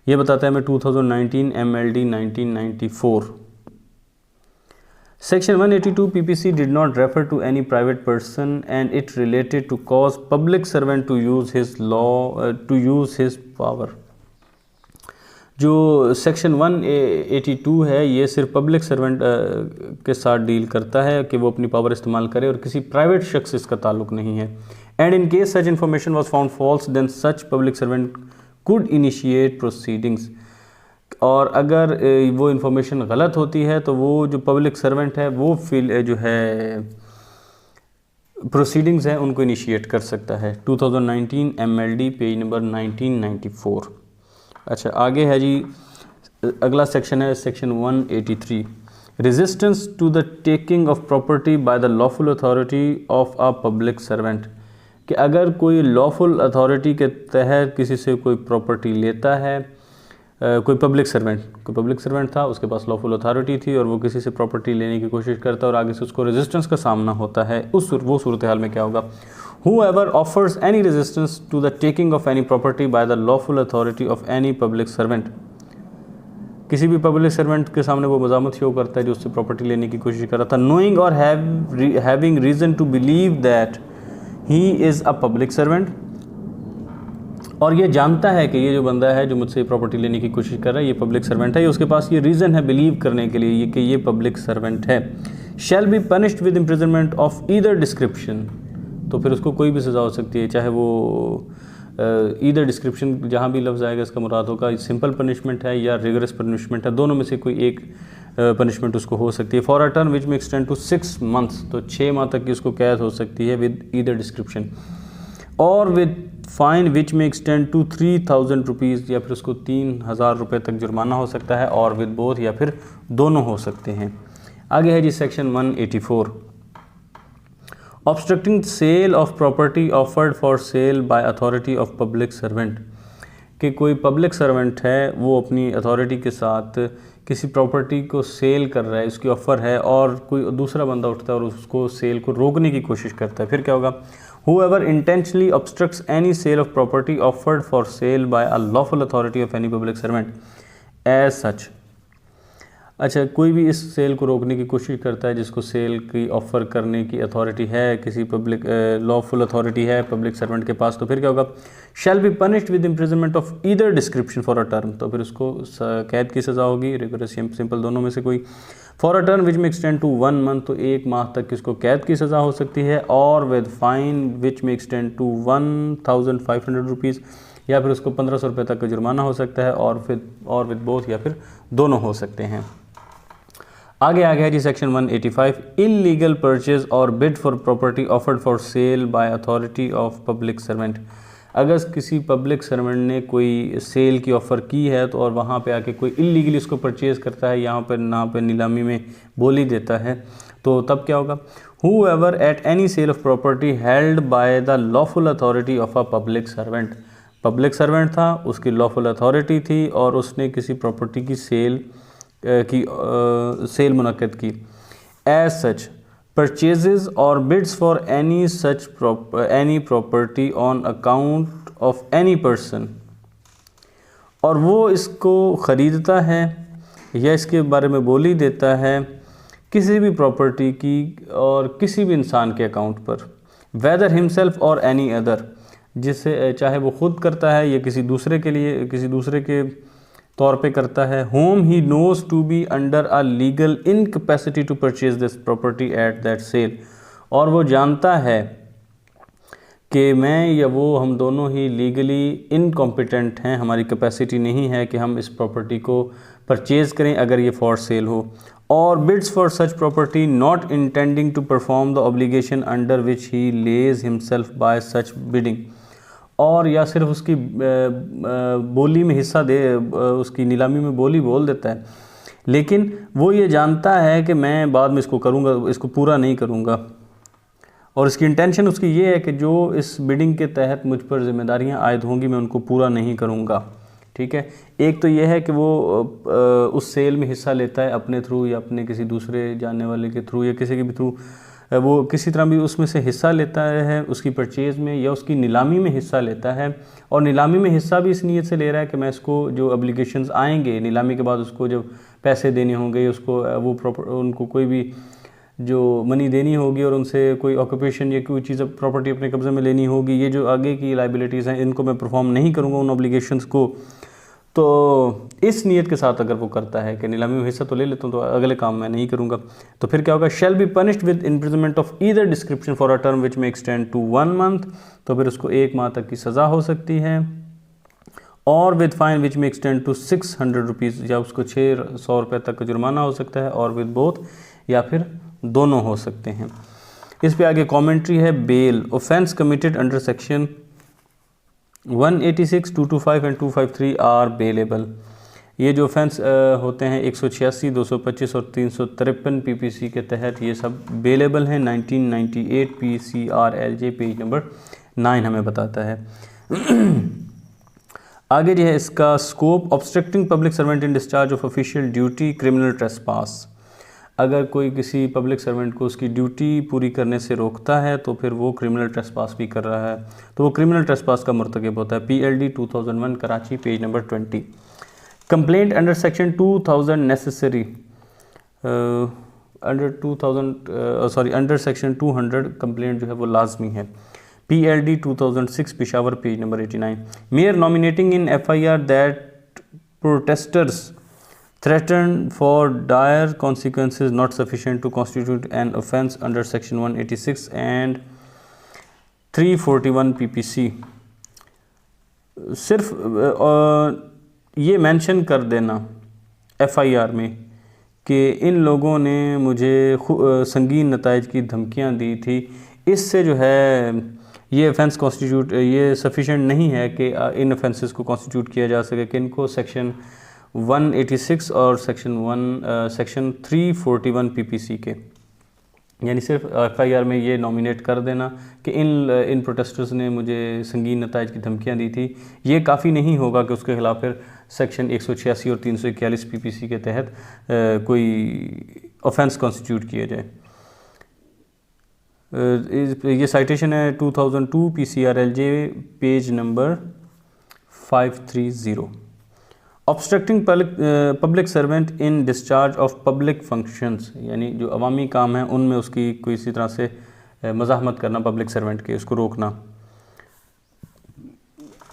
ये बताता है मैं 2019 MLD 1994। Section 182 PPC did not refer to any private person and it related to cause public servant to use his power। जो सेक्शन 182 है ये सिर्फ पब्लिक सर्वेंट के साथ डील करता है कि वो अपनी पावर इस्तेमाल करे और किसी प्राइवेट शख्स से इसका ताल्लुक नहीं है। And in case such information was found false then such public servant could initiate proceedings. और अगर वो इन्फॉर्मेशन गलत होती है तो वो जो पब्लिक सर्वेंट है वो जो है प्रोसीडिंग्स हैं उनको इनिशिएट कर सकता है। 2019 MLD, पेज नंबर 1994। अच्छा, आगे है जी, अगला सेक्शन है section 183, resistance to the taking of property by the lawful authority of a public servant. कि अगर कोई लॉफुल अथॉरिटी के तहत किसी से कोई प्रॉपर्टी लेता है, कोई पब्लिक सर्वेंट था, उसके पास लॉफुल अथॉरिटी थी और वो किसी से प्रॉपर्टी लेने की कोशिश करता है और आगे से उसको रेजिस्टेंस का सामना होता है, वो सूरत हाल में क्या होगा? Whoever offers any resistance to the taking of any property by the lawful authority of any public servant। किसी भी पब्लिक सर्वेंट के सामने वो मज़ामत शो करता है जो उससे प्रॉपर्टी लेने की कोशिश कर रहा था, knowing or having reason to believe that he is a public servant, और ये जानता है कि ये जो बंदा है जो मुझसे प्रॉपर्टी लेने की कोशिश कर रहा है ये पब्लिक सर्वेंट है, ये उसके पास ये रीज़न है बिलीव करने के लिए ये कि ये पब्लिक सर्वेंट है। शैल be punished with imprisonment of either description. तो फिर उसको कोई भी सज़ा हो सकती है, चाहे वो ईदर डिस्क्रिप्शन जहाँ भी लफ्ज़ आएगा इसका मुराद होगा सिंपल पनिशमेंट है या रिगरस पनिशमेंट है, दोनों में से कोई एक पनिशमेंट उसको हो सकती है। For a term which may extend to 6 months, तो 6 माह तक की उसको कैद हो सकती है विद ईदर डिस्क्रिप्शन, और with fine which may extend to 3000 rupees, या फिर उसको 3000 रुपये तक जुर्माना हो सकता है, और विद बोथ या फिर दोनों हो सकते हैं। आगे है जी section 184, obstructing sale of property offered for sale by authority of public servant. कि कोई पब्लिक सर्वेंट है वो अपनी अथॉरिटी के साथ किसी प्रॉपर्टी को सेल कर रहा है, उसकी ऑफ़र है, और कोई दूसरा बंदा उठता है और उसको सेल को रोकने की कोशिश करता है, फिर क्या होगा? Whoever intentionally obstructs any sale of property offered for sale by a lawful authority of any public servant as such। अच्छा, कोई भी इस सेल को रोकने की कोशिश करता है जिसको सेल की ऑफ़र करने की अथॉरिटी है, किसी पब्लिक लॉफुल अथॉरिटी है पब्लिक सर्वेंट के पास, तो फिर क्या होगा, shall be punished with imprisonment of either description for a term, तो फिर उसको कैद की सज़ा होगी, रिगोरस सिंपल दोनों में से कोई, for a term which may extend to 1 month, तो 1 माह तक उसको कैद की सज़ा हो सकती है, और with fine which may extend to 1500 rupees, या फिर उसको 1500 रुपये तक का जुर्माना हो सकता है, और विद बोथ, या फिर दोनों हो सकते हैं। आगे आ गया जी सेक्शन 185, इलीगल परचेज और bid for property offered for sale by authority of public servant. अगर किसी पब्लिक सर्वेंट ने कोई सेल की ऑफ़र की है तो और वहाँ पे आके कोई इलीगली उसको परचेज़ करता है, यहाँ पे नीलामी में बोली देता है, तो तब क्या होगा, whoever at any sale of property held by the lawful authority of a public servant, public servant था, उसकी लॉफुल अथॉरिटी थी और उसने किसी प्रॉपर्टी की सेल मुनक्कद की, एज सच परचेजेस और bids for any property on account of any person, और वो इसको ख़रीदता है या इसके बारे में बोली देता है किसी भी प्रॉपर्टी की और किसी भी इंसान के अकाउंट पर, वेदर हिमसेल्फ और एनी अदर, जिससे चाहे वो खुद करता है या किसी दूसरे के तौर पे करता है, whom he knows to be under a legal incapacity to purchase this property at that sale, और वो जानता है कि मैं या वो हम दोनों ही लीगली इनकॉम्पिटेंट हैं, हमारी कैपेसिटी नहीं है कि हम इस प्रॉपर्टी को परचेज़ करें अगर ये फॉर सेल हो, और bids for such property not intending to perform the obligation under which he lays himself by such bidding, और या सिर्फ उसकी बोली में हिस्सा उसकी नीलामी में बोल देता है, लेकिन वो ये जानता है कि मैं बाद में इसको करूँगा, इसको पूरा नहीं करूँगा, और इसकी इंटेंशन उसकी ये है कि जो इस बिडिंग के तहत मुझ पर जिम्मेदारियां आयद होंगी मैं उनको पूरा नहीं करूँगा। ठीक है, एक तो ये है कि वो उस सेल में हिस्सा लेता है अपने थ्रू या अपने किसी दूसरे जानने वाले के थ्रू या किसी के भी थ्रू, वो किसी तरह भी उसमें से हिस्सा लेता है उसकी परचेज़ में या उसकी नीलामी में हिस्सा लेता है, और नीलामी में हिस्सा भी इस नीयत से ले रहा है कि मैं इसको जो ऑब्लिगेशंस आएंगे नीलामी के बाद, उसको जब पैसे देने होंगे, उसको उनको कोई भी जो मनी देनी होगी और उनसे कोई ऑक्यूपेशन या कोई चीज़ प्रॉपर्टी अपने कब्ज़े में लेनी होगी, ये जो आगे की लाइबिलिटीज़ हैं इनको मैं परफॉर्म नहीं करूँगा उन ऑब्लिगेशंस को, तो इस नीयत के साथ अगर वो करता है कि नीलामी में हिस्सा तो ले लेता हूँ तो अगले काम मैं नहीं करूँगा, तो फिर क्या होगा, shall be punished with imprisonment of either description for a term which may extend to 1 month, तो फिर उसको 1 माह तक की सज़ा हो सकती है, और with fine which may extend to 600 rupees, या उसको 600 रुपये तक का जुर्माना हो सकता है, और विद बोथ, या फिर दोनों हो सकते हैं। इस पे आगे कमेंट्री है, bail offence committed under section 186, 225 and 253 are bailable. ये जो ऑफेंस होते हैं 186, 225 और 353 पीपीसी के तहत ये सब बेलेबल हैं। 1998 PCRLJ पेज नंबर 9 हमें बताता है। आगे जो है इसका scope, obstructing public servant in discharge of official duty, criminal trespass. अगर कोई किसी पब्लिक सर्वेंट को उसकी ड्यूटी पूरी करने से रोकता है तो फिर वो क्रिमिनल ट्रेसपास भी कर रहा है, तो वो क्रिमिनल ट्रेसपास का मुर्तकिब होता है। PLD 2001 Karachi page number 20। Complaint under section 2000 necessary under section 200 complaint जो है वो लाजमी है। PLD 2006 Peshawar page number 89। Mayor nominating in FIR that protesters threatened for dire consequences not sufficient to constitute an offence under section 186 and 341 PPC। सिर्फ ये mention कर देना FIR में कि इन लोगों ने मुझे संगीन नताइज की धमकियां दी थी, इससे जो है ये ऑफेंस कॉन्स्टिट्यूट, ये सफिशेंट नहीं है कि इन ऑफेंसेस को कॉन्स्टिट्यूट किया जा सके कि इनको सेक्शन 186 और सेक्शन 341 PPC के, यानी सिर्फ FIR में ये नॉमिनेट कर देना कि इन प्रोटेस्टर्स ने मुझे संगीन नताइज की धमकियां दी थी, ये काफ़ी नहीं होगा कि उसके खिलाफ फिर सेक्शन 186 और 341 PPC के तहत कोई ऑफेंस कॉन्स्टिट्यूट किया जाए। ये साइटेशन है 2002 PCRLJ page number 530। Obstructing public servant in discharge of public functions, यानी जो अवामी काम हैं उनमें उसकी कोई इसी तरह से मज़ाहमत करना पब्लिक सर्वेंट के, उसको रोकना।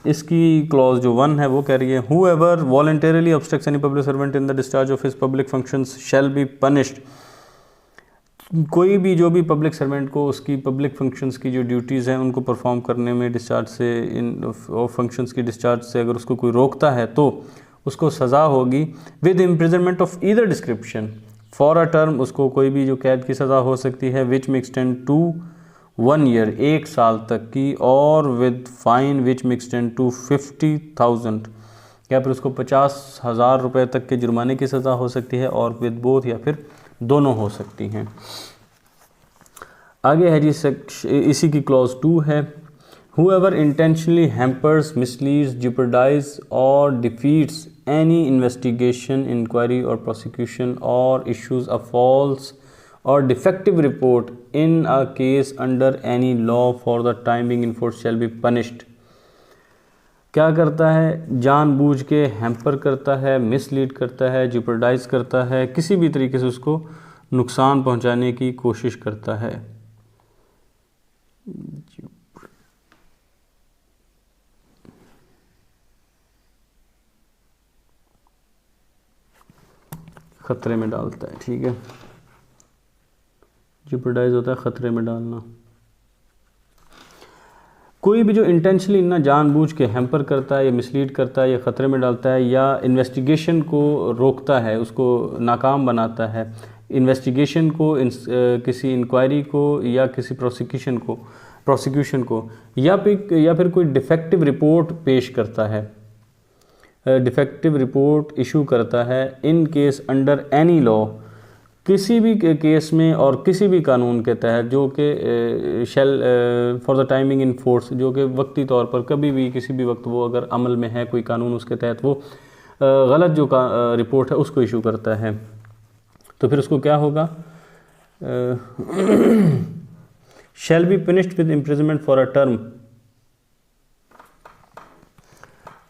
इसकी क्लॉज जो 1 है वो कह रही है whoever voluntarily obstructs any public servant in the discharge of his public functions shell be punished. कोई भी जो भी पब्लिक सर्वेंट को उसकी पब्लिक फंक्शंस की जो ड्यूटीज़ हैं उनको परफॉर्म करने में डिस्चार्ज से इन फंक्शंस की डिस्चार्ज से अगर उसको कोई रोकता है तो उसको सज़ा होगी with imprisonment of either description for a term, उसको कोई भी जो कैद की सज़ा हो सकती है विच में एक्सटेंड टू 1 ईयर, 1 साल तक की, और with fine which may extend to 50,000, या फिर उसको 50,000 रुपये तक के जुर्माने की सज़ा हो सकती है, और विद बोथ या फिर दोनों हो सकती हैं। आगे है जी इसी की क्लॉज 2 है whoever intentionally hampers, misleads, jeopardizes or defeats any investigation, inquiry or prosecution or issues a false or defective report in a case under any law for the time being in force shall be punished। क्या करता है, जानबूझ के hamper करता है, mislead करता है, jeopardise करता है, किसी भी तरीके से उसको नुकसान पहुंचाने की कोशिश करता है। खतरे में डालता है, ठीक है, जेपरडाइज होता है खतरे में डालना। कोई भी जो इंटेंशनली ना जानबूझ के हैम्पर करता है या मिसलीड करता है या ख़तरे में डालता है या इन्वेस्टिगेशन को रोकता है, उसको नाकाम बनाता है, इन्वेस्टिगेशन को किसी इंक्वायरी को या किसी प्रोसिक्यूशन को या फिर कोई डिफेक्टिव रिपोर्ट पेश करता है, डिफेक्टिव रिपोर्ट इशू करता है in case under any law, किसी भी केस में और किसी भी कानून के तहत जो कि shall for the timing in force, जो कि वक्ती तौर पर कभी भी किसी भी वक्त वो अगर अमल में है कोई कानून, उसके तहत वो गलत जो रिपोर्ट है उसको इशू करता है, तो फिर उसको क्या होगा, shall be punished with imprisonment for a term.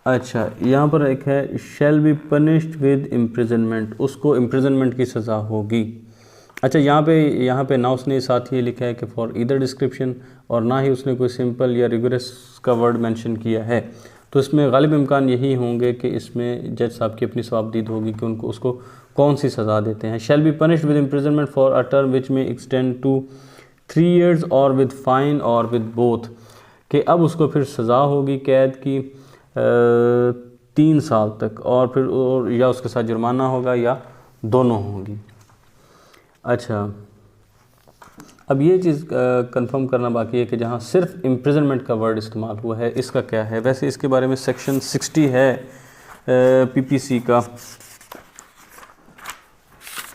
अच्छा, यहाँ पर एक है शैल बी पनिश्ड विद इम्प्रिजनमेंट, उसको इम्प्रिजनमेंट की सज़ा होगी। अच्छा, यहाँ पे ना उसने साथ ये लिखा है कि फॉर ईदर डिस्क्रिप्शन, और ना ही उसने कोई सिंपल या रिगुरस का वर्ड मेंशन किया है, तो इसमें गालिब इम्कान यही होंगे कि इसमें जज साहब की अपनी सवाबदीद होगी कि उसको कौन सी सज़ा देते हैं। शैल be punished with imprisonment for a term which may extend to 3 years और with fine or with both, कि अब उसको फिर सज़ा होगी कैद की 3 साल तक, और फिर या उसके साथ जुर्माना होगा या दोनों होंगी। अच्छा, अब ये चीज़ कंफर्म करना बाकी है कि जहाँ सिर्फ इम्प्रिजनमेंट का वर्ड इस्तेमाल हुआ है इसका क्या है। वैसे इसके बारे में सेक्शन 60 है पीपीसी का,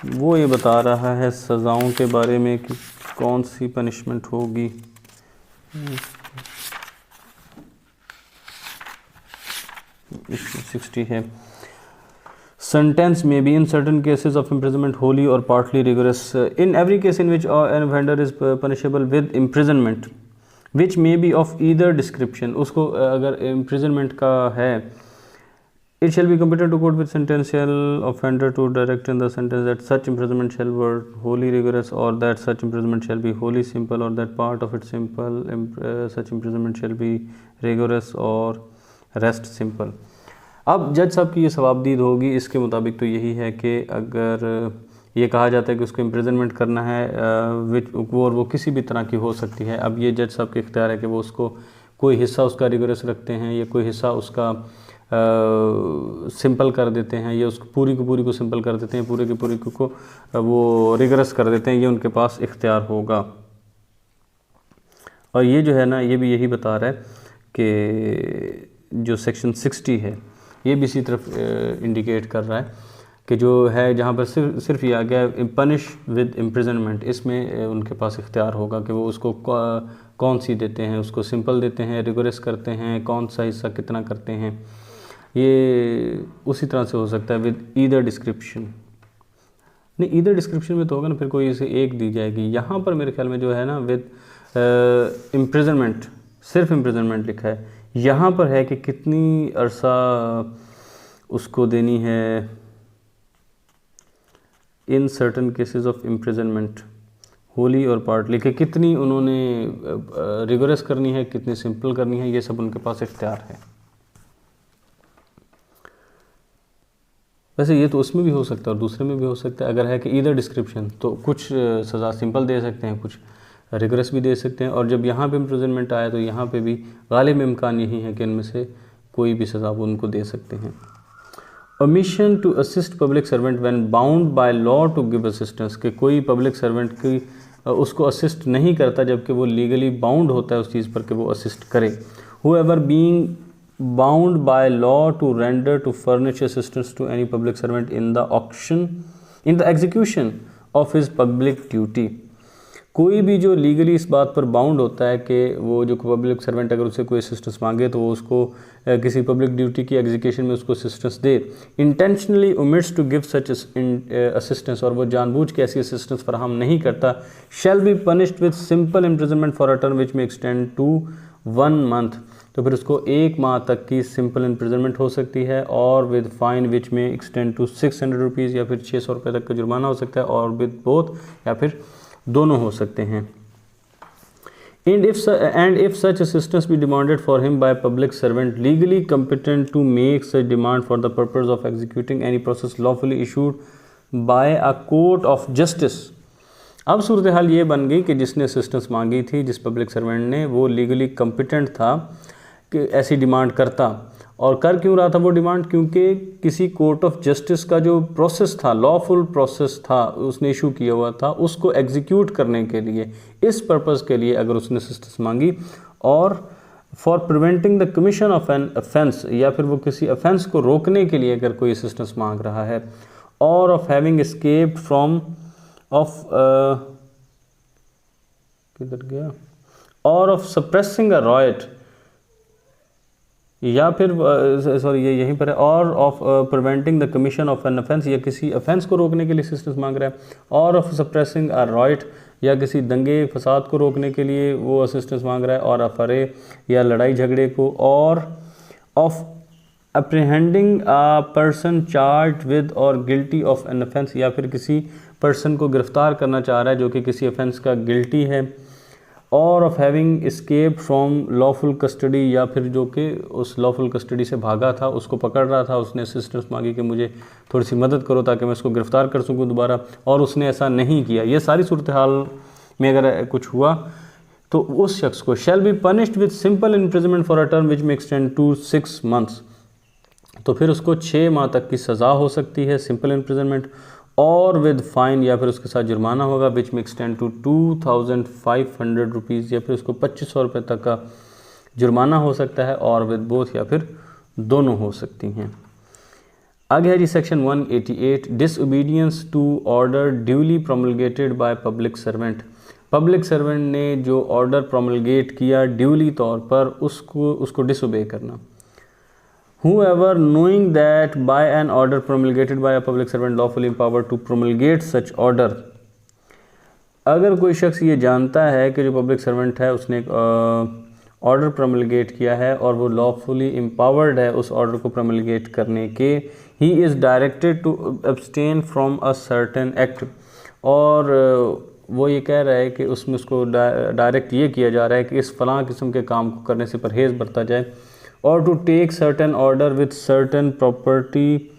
वो ये बता रहा है सज़ाओं के बारे में कि कौन सी पनिशमेंट होगी। इसमें 60 है, sentence may be in certain cases of imprisonment wholly or partly rigorous in every case in which an offender is punishable with imprisonment which may be of either description। उसको अगर imprisonment का है, it shall be competent to court with sentencial offender to direct in the sentence that such imprisonment shall be wholly rigorous or that such imprisonment shall be wholly simple or that part of it simple, such imprisonment shall be rigorous or rest simple। अब जज साहब की ये सवाबदीद होगी, इसके मुताबिक तो यही है कि अगर ये कहा जाता है कि उसको इम्प्रिजनमेंट करना है वो किसी भी तरह की हो सकती है। अब ये जज साहब के इख्तियार है कि वो उसको कोई हिस्सा उसका रिगोरस रखते हैं या कोई हिस्सा उसका सिंपल कर देते हैं, या उसको पूरी को सिंपल कर देते हैं, पूरे के पूरी को वो रिगोरस कर देते हैं, ये उनके पास इख्तियार होगा। और ये जो है ना, ये भी यही बता रहा है कि जो सेक्शन 60 है ये भी इसी तरफ इंडिकेट कर रहा है कि जो है जहाँ पर सिर्फ ये आ गया पनिश विद इम्प्रिजनमेंट, इसमें उनके पास इख्तियार होगा कि वो उसको कौन सी देते हैं, उसको सिंपल देते हैं, रिगोरस करते हैं, कौन सा हिस्सा कितना करते हैं। ये उसी तरह से हो सकता है विद ईदर डिस्क्रिप्शन, नहीं ईदर डिस्क्रिप्शन में तो होगा ना, फिर कोई इसे एक दी जाएगी। यहाँ पर मेरे ख्याल में जो है ना विद इम्प्रिजनमेंट, सिर्फ इम्प्रिजनमेंट लिखा है। यहाँ पर है कि कितनी अरसा उसको देनी है in certain cases of imprisonment Holi और पार्टली, कि कितनी उन्होंने रिगोरस करनी है, कितनी सिंपल करनी है, ये सब उनके पास इख्तियार है। वैसे ये तो उसमें भी हो सकता है और दूसरे में भी हो सकता है। अगर है कि ईदर डिस्क्रिप्शन, तो कुछ सज़ा सिंपल दे सकते हैं, कुछ रिगरस भी दे सकते हैं। और जब यहाँ पे इम्प्रिजनमेंट आया तो यहाँ पे भी गालिब इम्कान यही है कि इनमें से कोई भी सज़ा वो उनको दे सकते हैं। Omission to assist public servant when bound by law to give assistance, कि कोई पब्लिक सर्वेंट की उसको असिस्ट नहीं करता जबकि वो लीगली बाउंड होता है उस चीज़ पर कि वो असिस्ट करे। Whoever being bound by law to render to furnish assistance to any public servant in the execution of his public duty, कोई भी जो लीगली इस बात पर बाउंड होता है कि वो जो पब्लिक सर्वेंट अगर उससे कोई असिस्टेंस मांगे तो वो उसको किसी पब्लिक ड्यूटी की एग्जीक्यूशन में उसको असिस्टेंस दे, intentionally omits to give such assistance, और वो जानबूझ के ऐसी असिस्टेंस फराहम नहीं करता, shall be punished with simple imprisonment for a term which may extend to 1 month, तो फिर उसको 1 माह तक की सिंपल इम्प्रिजनमेंट हो सकती है, और with fine which may extend to 600 rupees, या फिर 600 रुपये तक का जुर्माना हो सकता है, और विद बोथ, या फिर दोनों हो सकते हैं। And if such assistance be demanded for him by public servant legally competent to make such demand for the purpose of executing any process lawfully issued by a court of justice. अब सूरत हाल ये बन गई कि जिसने assistance मांगी थी, जिस पब्लिक सर्वेंट ने, वो लीगली कम्पिटेंट था कि ऐसी डिमांड करता। और कर क्यों रहा था वो डिमांड? क्योंकि किसी कोर्ट ऑफ जस्टिस का जो प्रोसेस था, लॉफुल प्रोसेस था, उसने इशू किया हुआ था, उसको एग्जीक्यूट करने के लिए, इस पर्पज़ के लिए अगर उसने असिस्टेंस मांगी, और for preventing the commission of an offence, या फिर वो किसी अफेंस को रोकने के लिए अगर कोई असिस्टेंस मांग रहा है, और of having escaped from of किधर गया, और ऑफ सप्रेसिंग अ राइट, या फिर सॉरी ये यहीं पर है, और of preventing the commission of an offence, या किसी अफेंस को रोकने के लिए असिस्टेंस मांग रहा है, और ऑफ सप्रेसिंग अ राइट, या किसी दंगे फसाद को रोकने के लिए वो असिस्टेंस मांग रहा है, और अफरे या लड़ाई झगड़े को, और of apprehending a person charge with और गिल्टी ऑफ एन अफेंस, या फिर किसी पर्सन को गिरफ्तार करना चाह रहा है जो कि किसी अफेंस का गिल्टी है, और of having escape from lawful custody, या फिर जो कि उस लॉफुल कस्टडी से भागा था, उसको पकड़ रहा था, उसने असिस्टेंस मांगी कि मुझे थोड़ी सी मदद करो ताकि मैं उसको गिरफ्तार कर सकूं दोबारा, और उसने ऐसा नहीं किया। ये सारी सूरत हाल में अगर कुछ हुआ तो उस शख्स को शैल be punished with simple imprisonment for a term which may extend to 6 months, तो फिर उसको 6 माह तक की सज़ा हो सकती है, सिंपल इम्प्रिजनमेंट, और विद फाइन, या फिर उसके साथ जुर्माना होगा, विच में एक्सटेंड टू 2500 रुपीज़, या फिर उसको 2500 रुपये तक का जुर्माना हो सकता है, और विद बोथ, या फिर दोनों हो सकती हैं। आगे है जी section 188, disobedience to order duly promulgated by public servant. Public servant ने जो ऑर्डर प्रोमलगेट किया ड्यूली तौर पर, उसको डिसओबे करना। Whoever knowing that by an order promulgated by a public servant lawfully empowered to promulgate such order, अगर कोई शख्स ये जानता है कि जो पब्लिक सर्वेंट है उसने एक ऑर्डर प्रोमलगेट किया है और वो लॉफुली एम्पावर्ड है उस ऑर्डर को प्रोमलगेट करने के, he is directed to abstain from a certain act, और वो ये कह रहा है कि उसमें उसको डायरेक्ट ये किया जा रहा है कि इस फलां किस्म के काम को करने से परहेज़ बरता जाए, or to take certain order with certain property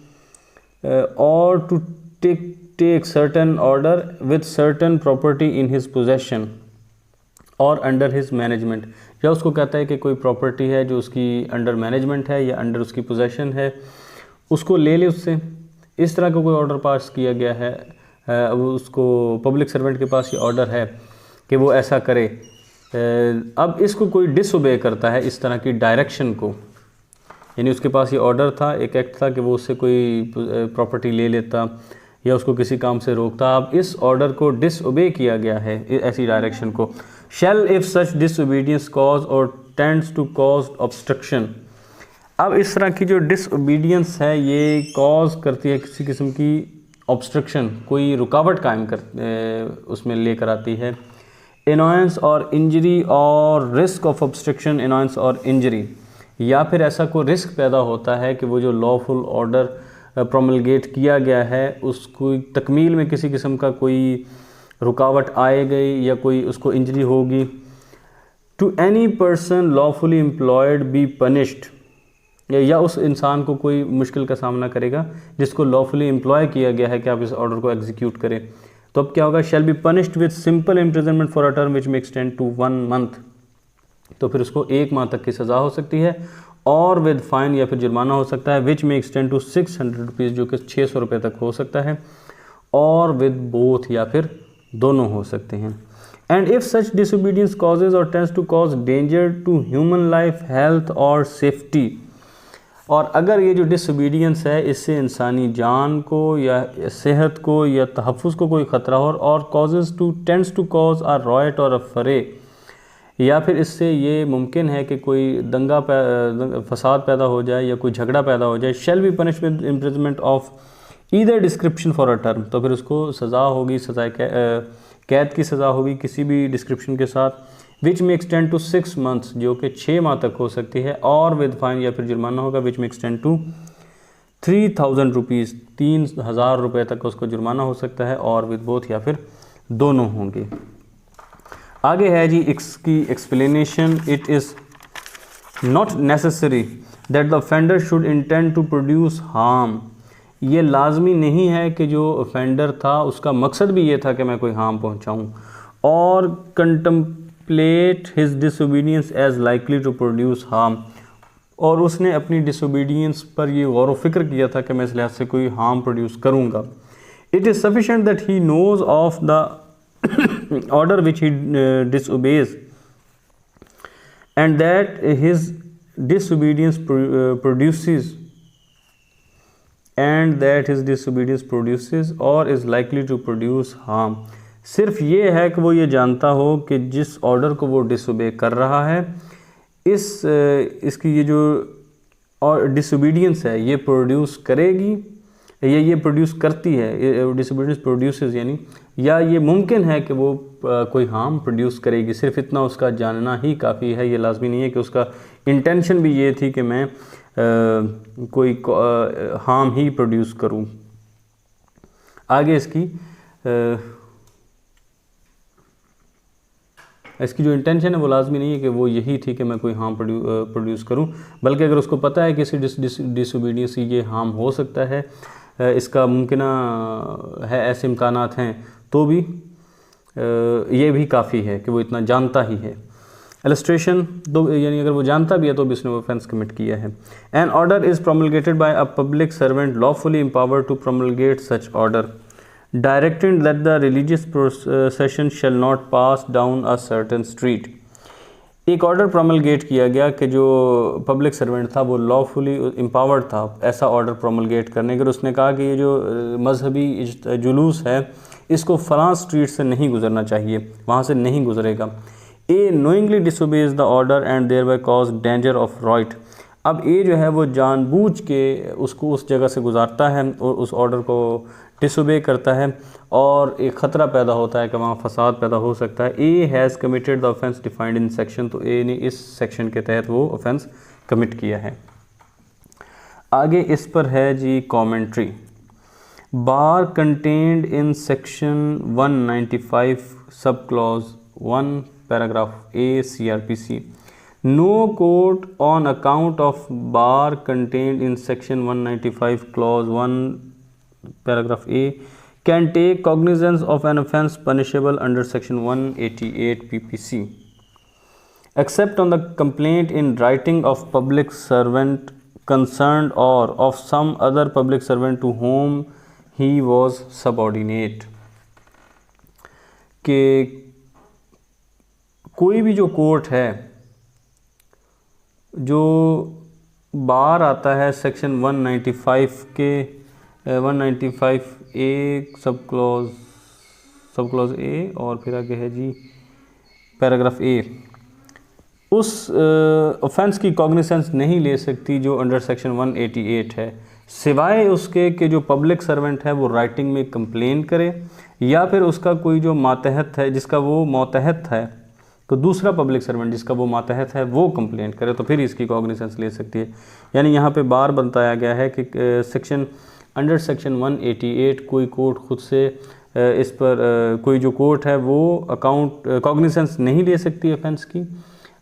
or to take certain order with certain property in his possession or under his management, या उसको कहता है कि कोई प्रॉपर्टी है जो उसकी अंडर मैनेजमेंट है या अंडर उसकी पोजेशन है, उसको ले ले उससे। इस तरह का कोई ऑर्डर पास किया गया है, उसको पब्लिक सर्वेंट के पास ये ऑर्डर है कि वो ऐसा करे। अब इसको कोई डिसओबे करता है इस तरह की डायरेक्शन को, यानी उसके पास ये ऑर्डर था, एक एक्ट था कि वो उससे कोई प्रॉपर्टी ले लेता या उसको किसी काम से रोकता। अब इस ऑर्डर को डिसओबे किया गया है, ऐसी डायरेक्शन को। शैल इफ सच डिसओबीडियंस कॉज और टेंड्स टू कॉज ऑब्स्ट्रक्शन। अब इस तरह की जो डिसओबीडियंस है ये कॉज करती है किसी किस्म की ऑब्स्ट्रक्शन, कोई रुकावट कायम उसमें लेकर आती है। annoyance और इंजरी और रिस्क ऑफ ऑब्स्ट्रक्शन, annoyance और इंजरी, या फिर ऐसा कोई रिस्क पैदा होता है कि वो जो लॉफुल ऑर्डर प्रोमलगेट किया गया है उसको तकमील में किसी किस्म का कोई रुकावट आए गई या कोई उसको इंजरी होगी। To any person lawfully employed be punished, या उस इंसान को कोई मुश्किल का सामना करेगा जिसको लॉफुली एम्प्लॉय किया गया है कि आप इस ऑर्डर को एग्जीक्यूट करें, तो अब क्या होगा, shall be punished with simple imprisonment for a term which may extend to 1 month, तो फिर उसको 1 माह तक की सज़ा हो सकती है, और विद फाइन या फिर जुर्माना हो सकता है, विच में एक्सटेंड टू 600 रुपीज़ जो कि 600 रुपये तक हो सकता है, और विद बोथ या फिर दोनों हो सकते हैं। And if such disobedience causes or tends to cause danger to human life, health or safety, और अगर ये जो डिसोबीडियंस है इससे इंसानी जान को या सेहत को या तहफ़्फ़ुज़ को कोई ख़तरा हो, और causes to tends to cause a riot or a फरे, या फिर इससे ये मुमकिन है कि कोई दंगा फसाद पैदा हो जाए या कोई झगड़ा पैदा हो जाए, shall be punish with imprisonment of either description for a term, तो फिर उसको सज़ा होगी, सज़ाए कैद की सज़ा होगी किसी भी डिस्क्रिप्शन के साथ, विच में एक्सटेंड टू 6 मंथ्स जो कि 6 माह तक हो सकती है, और विद फाइन या फिर जुर्माना होगा, विच में एक्सटेंड टू 3000 रुपीज़, 3000 रुपये तक उसको जुर्माना हो सकता है, और विद बोथ या फिर दोनों होंगे। आगे है जी इसकी explanation, it is not necessary that the offender should intend to produce harm, ये लाजमी नहीं है कि जो ऑफेंडर था उसका मकसद भी ये था कि मैं कोई हार्म पहुंचाऊं, और contemplate his disobedience as likely to produce harm, और उसने अपनी डिसोबीडियंस पर ये गौर व फिक्र किया था कि मैं इस लिहाज से कोई हार्म प्रोड्यूस करूँगा। It is sufficient that he knows of the order which he disobeys, and that his disobedience produces or is likely to produce harm, सिर्फ ये है कि वो ये जानता हो कि जिस ऑर्डर को वो डिसोबे कर रहा है इसकी ये जो डिसोबीडियंस है ये प्रोड्यूस करेगी, ये प्रोड्यूस करती है, डिसोबीडियंस प्रोड्यूसेस यानी, या ये मुमकिन है कि वो कोई हार्म प्रोड्यूस करेगी, सिर्फ इतना उसका जानना ही काफ़ी है। ये लाजमी नहीं है कि उसका इंटेंशन भी ये थी कि मैं कोई हार्म ही प्रोड्यूस करूं। आगे इसकी जो इंटेंशन है वो लाजमी नहीं है कि वो यही थी कि मैं कोई हार्म प्रोड्यूस करूं, बल्कि अगर उसको पता है कि इसी डिसोबीडियंस से ये हार्म हो सकता है, इसका मुमकिन है, ऐसे इम्कानात हैं, तो भी ये भी काफ़ी है कि वो इतना जानता ही है। इलस्ट्रेशन दो, यानी अगर वो जानता भी है तो भी उसने ऑफेंस कमिट किया है। An order is promulgated by a public servant lawfully empowered to promulgate such order, directing that the religious procession shall not pass down a certain street. एक ऑर्डर प्रोमलगेट किया गया कि जो पब्लिक सर्वेंट था वो lawfully empowered था ऐसा order promulgate करने के, उसने कहा कि ये जो मजहबी जुलूस है इसको फ़लाँ स्ट्रीट से नहीं गुजरना चाहिए, वहाँ से नहीं गुजरेगा। A knowingly disobeys the order and thereby cause danger of riot, अब ए जो है वो जानबूझ के उसको उस जगह से गुजारता है और उस ऑर्डर को डिसोबे करता है और एक ख़तरा पैदा होता है कि वहाँ फसाद पैदा हो सकता है। A has committed the offence defined in section, तो ए ने इस सेक्शन के तहत वो ऑफेंस कमिट किया है। आगे इस पर है जी commentary. Bar contained in section 195 sub clause 1 paragraph A CRPC, no court on account of bar contained in section 195 clause 1 paragraph A can take cognizance of an offence punishable under section 188 PPC except on the complaint in writing of public servant concerned or of some other public servant to whom he was subordinate। कि कोई भी जो court है जो बार आता है section 195 के 195 ए sub clause A और फिर आगे है जी पैराग्राफ ए, उस ऑफेंस की कॉग्निसेंस नहीं ले सकती जो अंडर सेक्शन 188 है, सिवाय उसके कि जो पब्लिक सर्वेंट है वो राइटिंग में कंप्लेन करे या फिर उसका कोई जो मातहत है जिसका वो मातहत है तो दूसरा पब्लिक सर्वेंट जिसका वो मातहत है वो कंप्लेंट करे तो फिर इसकी कॉग्निजेंस ले सकती है। यानी यहाँ पे बार बताया गया है कि अंडर सेक्शन 188 कोई कोर्ट खुद से इस पर कोई जो कोर्ट है वो कॉग्निजेंस नहीं ले सकती ऑफेंस की।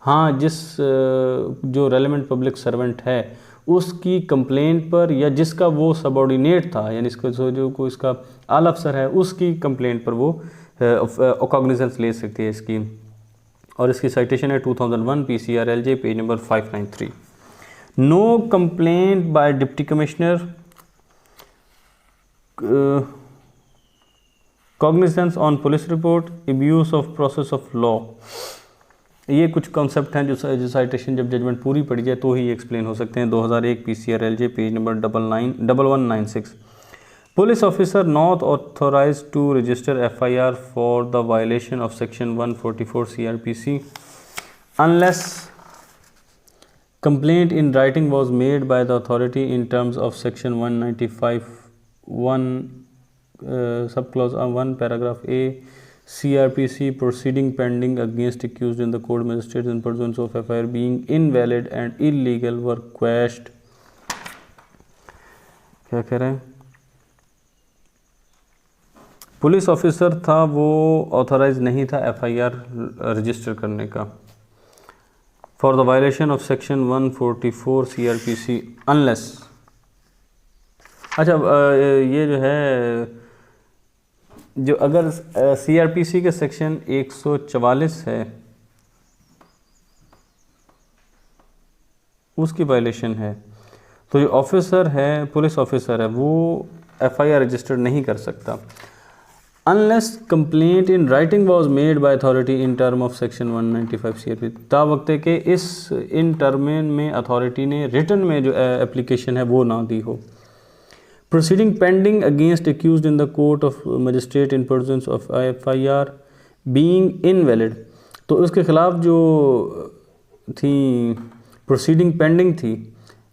हाँ, जो रेलेवेंट पब्लिक सर्वेंट है उसकी कंप्लेंट पर या जिसका वो सबऑर्डिनेट था, यानी इसका आला अफसर है उसकी कंप्लेंट पर वो कॉग्निजेंस ले सकती है इसकी। और इसकी साइटेशन है 2001 PCRLJ page number 593। No complaint by deputy commissioner cognizance on police report abuse of process of law. ये कुछ कॉन्सेप्ट हैं जो साइटेशन जब जजमेंट पूरी पड़ी जाए तो ही एक्सप्लेन हो सकते हैं। 2001 PCRLJ page number 1196। Police officer not authorize to register FIR for the violation of section 144 CRPC unless complaint in writing was made by the authority in terms of section 195(1) subclause 1 paragraph A CRPC proceeding pending against accused in the court magistrates in pursuance of FIR being invalid and illegal were quashed। क्या कह रहे हैं? Police officer था वो authorise नहीं था FIR register करने का for the violation of section 144 CRPC unless. अच्छा, ये जो है जो अगर CRPC के सेक्शन 144 है उसकी वायलेशन है तो जो ऑफिसर है पुलिस ऑफिसर है वो FIR रजिस्टर नहीं कर सकता unless complaint in writing was made by authority in term of section 195 CRPC। ता वक्त के इस इन टर्म में अथॉरिटी ने रिटन में जो एप्लीकेशन है वो ना दी हो। Proceeding pending against accused in the court of magistrate in persons of FIR being invalid, तो उसके ख़िलाफ़ जो थी प्रोसीडिंग पेंडिंग थी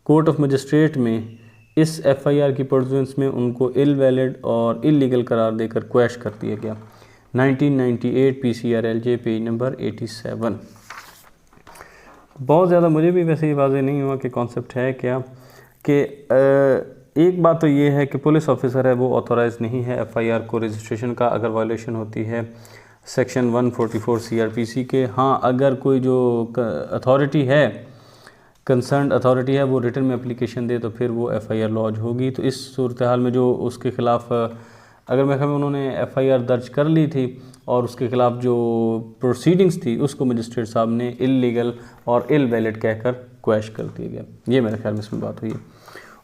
कोर्ट ऑफ मजिस्ट्रेट में, इस FIR की पर्सुएंस में उनको इलवैलिड और इलीगल करार देकर क्वैश कर दिया गया। 1998 PCRLJ पेज नंबर 87। बहुत ज़्यादा मुझे भी वैसे ही वाज़ेह नहीं हुआ कि कॉन्सेप्ट है क्या, कि एक बात तो ये है कि पुलिस ऑफिसर है वो ऑथोराइज नहीं है FIR को रजिस्ट्रेशन का अगर वायलेशन होती है सेक्शन 144 CRPC के। हाँ, अगर कोई जो अथॉरिटी है कंसर्न अथॉरिटी है वो रिटन में एप्लीकेशन दे तो फिर वो FIR लॉज होगी। तो इस सूरत हाल में जो उसके ख़िलाफ़ अगर मैं कहूँ उन्होंने FIR दर्ज कर ली थी और उसके ख़िलाफ़ जो प्रोसीडिंग्स थी उसको मजिस्ट्रेट साहब ने इलीगल और इलवैलिड कहकर क्वैश कर दिया गया। ये मेरे ख्याल में इसमें बात हुई है।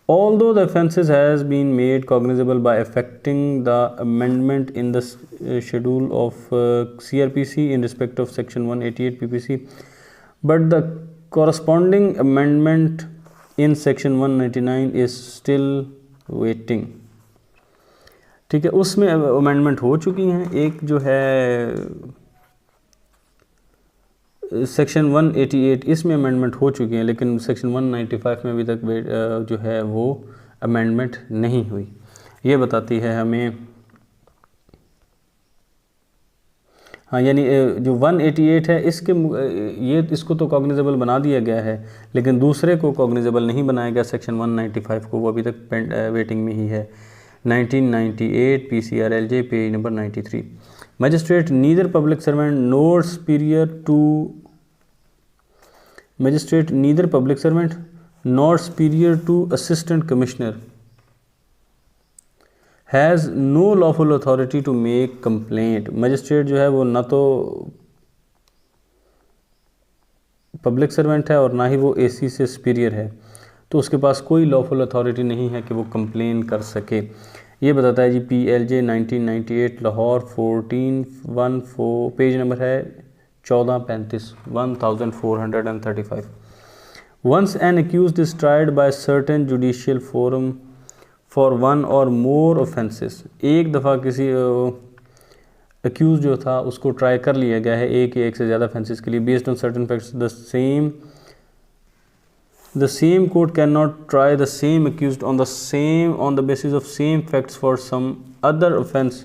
Although the offences has been made cognizable by effecting the amendment in the schedule of CRPC in respect of section 188 PPC, but the corresponding amendment in section 199 is still waiting। ठीक है, उसमें अमेंडमेंट हो चुकी हैं। एक जो है section 188 इसमें अमेंडमेंट हो चुकी हैं, लेकिन सेक्शन 195 में अभी तक जो है वो अमेंडमेंट नहीं हुई। ये बताती है हमें, हाँ, यानी जो 188 है इसको तो कॉग्निजेबल बना दिया गया है, लेकिन दूसरे को कॉग्निजेबल नहीं बनाया गया सेक्शन 195 को, वो अभी तक वेटिंग में ही है। 1998 PCRLJ page number 93। Magistrate neither public servant nor superior to magistrate neither public servant not superior to assistant commissioner has no lawful authority to make complaint. Magistrate जो है वो ना तो पब्लिक सर्वेंट है और ना ही वो AC से सुपीरियर है, तो उसके पास कोई लॉफुल अथॉरिटी नहीं है कि वो कंप्लेन कर सके। ये बताता है जी PLJ 1998 लाहौर 1414 पेज नंबर है 1435 1435। Once an accused is tried by certain judicial forum for one or more offences, एक दफ़ा किसी अक्यूज जो था उसको ट्राई कर लिया गया है एक या एक से ज़्यादा ऑफेंसेस के लिए, based on certain facts the same court cannot try the same accused on the basis of same facts for some other offense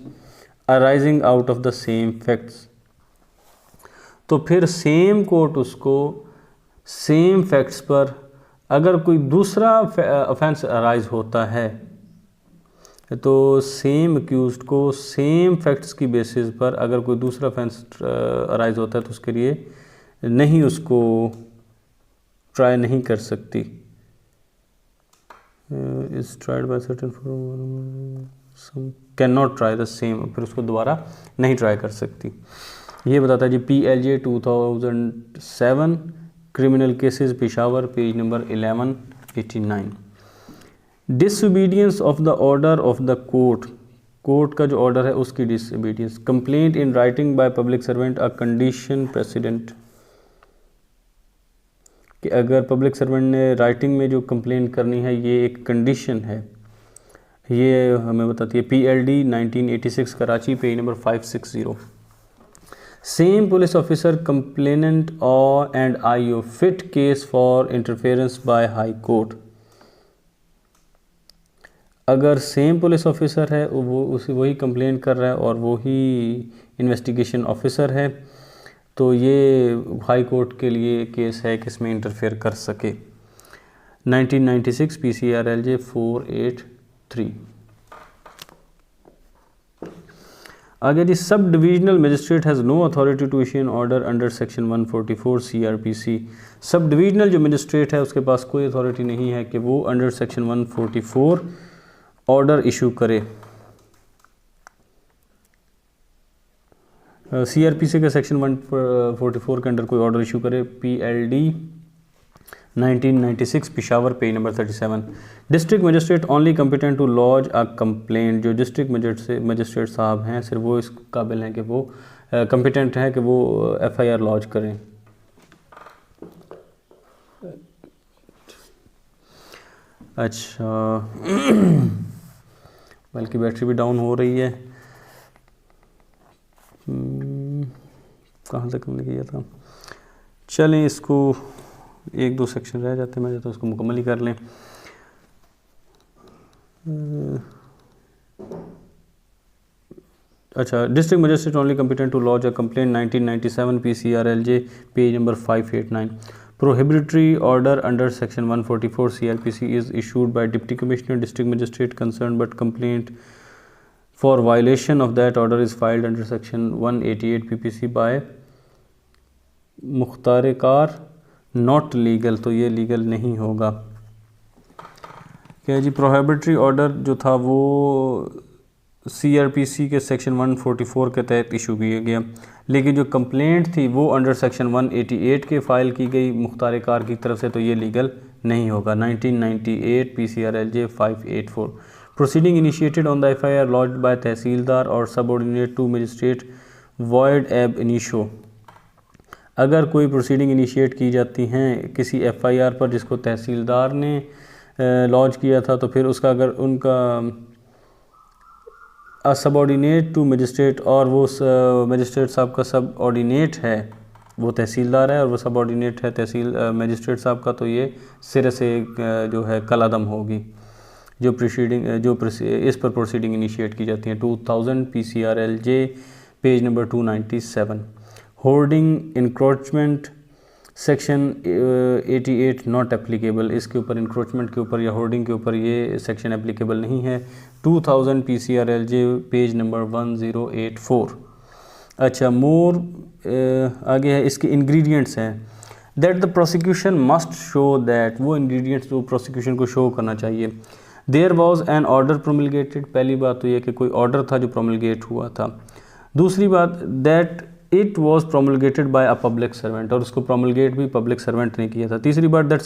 arising out of the same facts। तो फिर सेम कोर्ट उसको same facts पर अगर कोई दूसरा offence arise होता है तो सेम अक्यूज्ड को सेम फैक्ट्स की बेसिस पर अगर कोई दूसरा ऑफेंस अराइज होता है तो उसके लिए नहीं उसको ट्राई नहीं कर सकती। Is tried by certain form can not try the same, फिर उसको दोबारा नहीं ट्राई कर सकती। ये बताता है जी PLJ 2007 criminal cases Peshawar, page number 1189। Disobedience of the order of the court, court का जो ऑर्डर है उसकी disobedience. Complaint in writing by public servant a condition president, कि अगर पब्लिक सर्वेंट ने राइटिंग में जो कंप्लेंट करनी है ये एक कंडीशन है, ये हमें बताती है PLD 1986 Karachi, page number 560। Same police officer complainant और and IO fit case for interference by high court. अगर सेम पुलिस ऑफिसर है वो उसी वही कंप्लेन कर रहा है और वही इन्वेस्टिगेशन ऑफिसर है तो ये हाई कोर्ट के लिए केस है कि इसमें इंटरफेयर कर सके। 1996 PCRLJ 483। आगे जी sub divisional magistrate has no authority to issue an order under section 144 CRPC। Sub divisional जो मजिस्ट्रेट है उसके पास कोई अथॉरिटी नहीं है कि वो अंडर सेक्शन 144 ऑर्डर इशू करे। CRPC के सेक्शन 144 के अंडर कोई ऑर्डर इशू करे। PLD 1996 Peshawar, page number 37। District magistrate only competent to lodge a complaint, जो डिस्ट्रिक्ट मजिस्ट्रेट साहब हैं सिर्फ वो इस काबिल हैं कि वो कम्पिटेंट हैं कि वो FIR लॉज करें। अच्छा बल्कि बैटरी भी डाउन हो रही है। कहाँ तक हमने किया था, चलें इसको 1-2 सेक्शन रह जाते हैं, मैं चाहता हूँ उसको मुकम्मल ही कर लें। अच्छा, district magistrate only competent to lodge a complaint 1997 PCRLJ, page number 589। Prohibitory order under section 144 CRPC is issued by deputy commissioner district magistrate concern but complaint for violation of that order is filed under section 188 PPC by Mukhtiarkar not legal, तो ये legal नहीं होगा। क्या जी, prohibitory order जो था वो CRPC के section 144 के तहत इशू किया गया, लेकिन जो कंप्लेंट थी वो अंडर सेक्शन 188 के फाइल की गई मुख्तार कार की तरफ से, तो ये लीगल नहीं होगा। 1998 PCRLJ 584। Proceeding initiated on the FIR lodged by tehsildar और सबऑर्डिनेट टू मजिस्ट्रेट वॉइड एब इनिशो। अगर कोई प्रोसीडिंग इनिशिएट की जाती हैं किसी FIR पर जिसको तहसीलदार ने लॉन्च किया था, तो फिर उसका अगर उनका सबऑर्डिनेट टू मजिस्ट्रेट और वो मजिस्ट्रेट साहब का सबऑर्डिनेट है, वो तहसीलदार है और वो सबऑर्डिनेट है मजिस्ट्रेट साहब का, तो ये सिरे से जो है कलअदम होगी जो इस पर प्रोसीडिंग इनिशिएट की जाती हैं। 2000 PCRLJ, page number 297। Hoarding encroachment section 88 not applicable, इसके ऊपर इंक्रोचमेंट के ऊपर या होर्डिंग के ऊपर ये सेक्शन एप्लीकेबल नहीं है। 2000 PCRLJ, पेज नंबर 1084। अच्छा, मोर आगे है, इसके इंग्रेडिएंट्स हैं। That the prosecution must show that, वो इंग्रेडिएंट्स जो प्रोसिक्यूशन को शो करना चाहिए। देयर वॉज एन ऑर्डर प्रोमिलगेटेड, पहली बात तो ये कि कोई ऑर्डर था जो प्रोमिलगेट हुआ था। दूसरी बात, that it was promulgated by a public servant, और उसको प्रोमिलगेट भी पब्लिक सर्वेंट ने किया था। तीसरी बात, that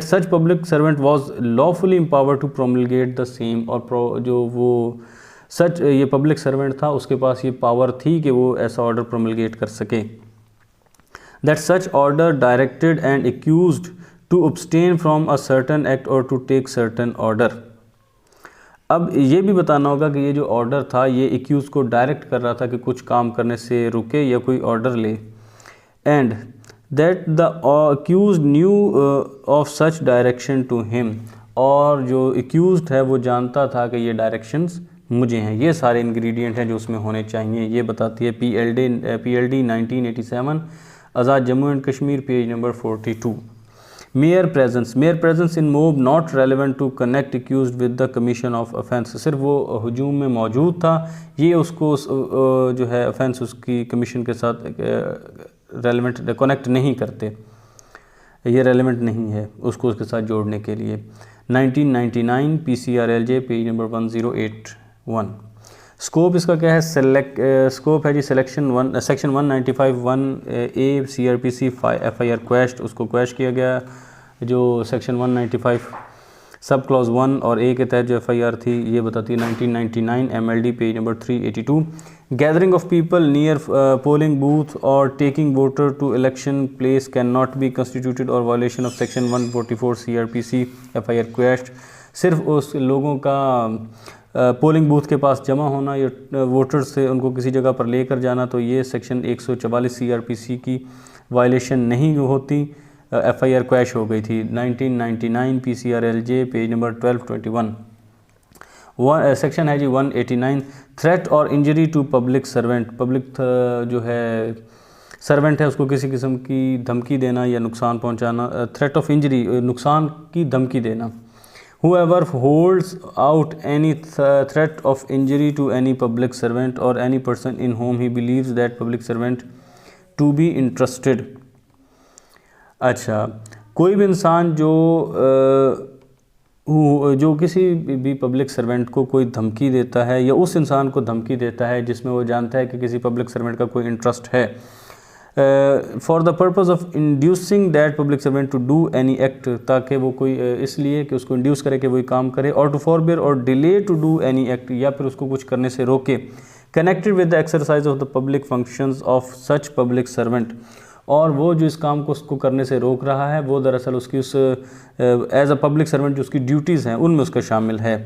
such public servant was lawfully empowered to promulgate the same, और जो वो सच ये पब्लिक सर्वेंट था उसके पास ये पावर थी कि वो ऐसा ऑर्डर प्रोमिलगेट कर सके। That such order directed and accused to abstain from a certain act or to take certain order. अब ये भी बताना होगा कि ये जो ऑर्डर था ये एक्यूज़ को डायरेक्ट कर रहा था कि कुछ काम करने से रुके या कोई ऑर्डर ले। And that the accuse knew of such direction to him, और जो एक्यूज्ड है वो जानता था कि ये डायरेक्शंस मुझे हैं। ये सारे इंग्रेडिएंट हैं जो उसमें होने चाहिए। ये बताती है PLD 1987 Azad Jammu and Kashmir, page number 42। Mere presence in mob not relevant to connect accuse with the commission of offence. सिर्फ वो हजूम में मौजूद था, ये उसको जो है ऑफेंस उसकी कमीशन के साथ रेलिवेंट कनेक्ट नहीं करते, ये रेलिवेंट नहीं है उसको उसके साथ जोड़ने के लिए। 1999 PCRLJ, पेज नंबर 1081। स्कोप इसका क्या है? स्कोप है जी सेक्शन 195(1)A CRPC FIR क्वेश्ट, उसको क्वेश्ट किया गया। जो सेक्शन 195 सब क्लॉज 1 और A के तहत जो FIR थी ये बताती है 1999 MLD, page number 382। Gathering of people near polling booth और taking voter to election place can not be constituted और violation of section 144 CRPC FIR quashed. सिर्फ उस लोगों का पोलिंग बूथ के पास जमा होना या वोटर से उनको किसी जगह पर लेकर जाना, तो ये सेक्शन 144 CRPC की वायलेशन नहीं होती, FIR क्वैश हो गई थी। 1999 PCRLJ, पेज नंबर 1221। सेक्शन है जी 189 threat or injury to public servant. Public जो है सर्वेंट है उसको किसी किस्म की धमकी देना या नुकसान पहुंचाना, थ्रेट ऑफ इंजरी नुकसान की धमकी देना। Whoever holds out any threat of injury to any public servant or any person in whom he believes that public servant to be interested। अच्छा, कोई भी इंसान जो किसी भी पब्लिक सर्वेंट को कोई धमकी देता है या उस इंसान को धमकी देता है जिसमें वो जानता है कि किसी पब्लिक सर्वेंट का कोई इंटरेस्ट है, for the purpose of inducing that public servant to do any act, ताकि वो कोई इसलिए कि उसको इंड्यूस करे कि वही काम करे, और to forbear or delay to do any act, या फिर उसको कुछ करने से रोके, connected with the exercise of the public functions of such public servant. और वो जो इस काम को उसको करने से रोक रहा है वो दरअसल उसकी उस एज अ पब्लिक सर्वेंट जो उसकी ड्यूटीज़ हैं उनमें उसका शामिल है,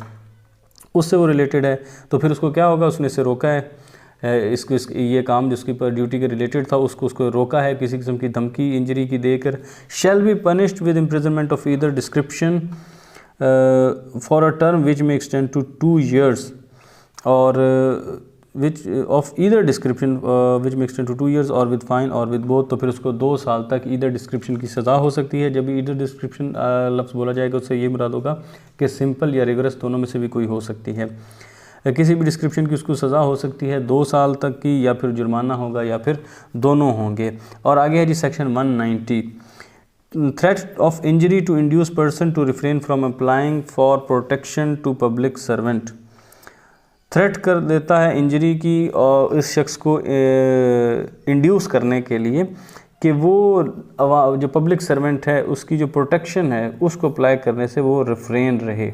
उससे वो रिलेटेड है, तो फिर उसको क्या होगा, उसने इसे रोका है, ये काम जिसकी पर ड्यूटी के रिलेटेड था उसको रोका है किसी किस्म की धमकी इंजरी की देकर। शैल be punished with imprisonment of either description for a term which may extend to 2 years और which of either description which may extend to 2 years और with fine or with both, तो फिर उसको 2 साल तक ईदर डिस्क्रिप्शन की सज़ा हो सकती है। जब ईदर डिस्क्रिप्शन लफ्ज़ बोला जाएगा उससे ये मुराद होगा कि सिंपल या रिगरस दोनों में से भी कोई हो सकती है। किसी भी डिस्क्रिप्शन की उसको सज़ा हो सकती है 2 साल तक की, या फिर जुर्माना होगा या फिर दोनों होंगे। और आगे है जी section 190 threat of injury to induce person to refrain from applying for protection to public servant. Threat कर देता है इंजरी की और इस शख्स को इंड्यूस करने के लिए कि वो जो पब्लिक सर्वेंट है उसकी जो प्रोटेक्शन है उसको अप्लाई करने से वो रिफ्रेन रहे।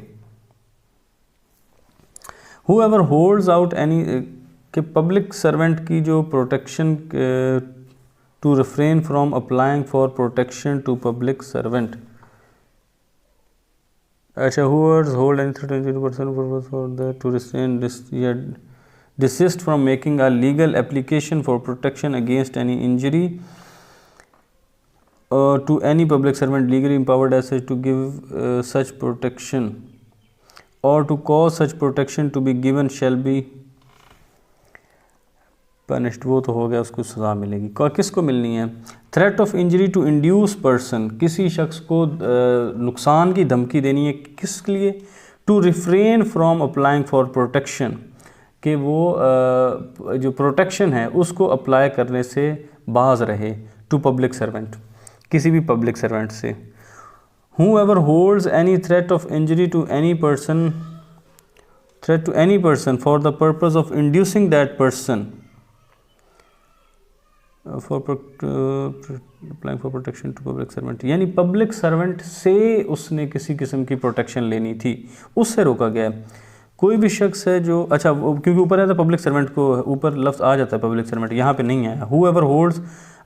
Whoever holds out any कि पब्लिक सर्वेंट की जो protection to refrain from applying for protection to public servant. अच्छा, whoever hold any threat to person for the to restrain desist from making a legal application for protection against any injury to any public servant legally empowered as such to give such protection or to cause such protection to be given shall be punished। वो तो हो गया, उसको सज़ा मिलेगी। किसको मिलनी है? Threat of injury to induce person, किसी शख्स को नुकसान की धमकी देनी है, किस लिए? To refrain from applying for protection, कि वो जो प्रोटेक्शन है उसको अप्लाई करने से बाज रहे, टू पब्लिक सर्वेंट, किसी भी पब्लिक सर्वेंट से। Whoever holds any threat of injury to any person for the purpose of inducing that person for applying for protection to public servant, यानी पब्लिक सर्वेंट से उसने किसी किस्म की प्रोटेक्शन लेनी थी, उससे रोका गया है। कोई भी शख्स है जो, अच्छा क्योंकि ऊपर है तो पब्लिक सर्वेंट को ऊपर लफ्ज़ आ जाता है पब्लिक सर्वेंट, यहाँ पे नहीं आया। Whoever holds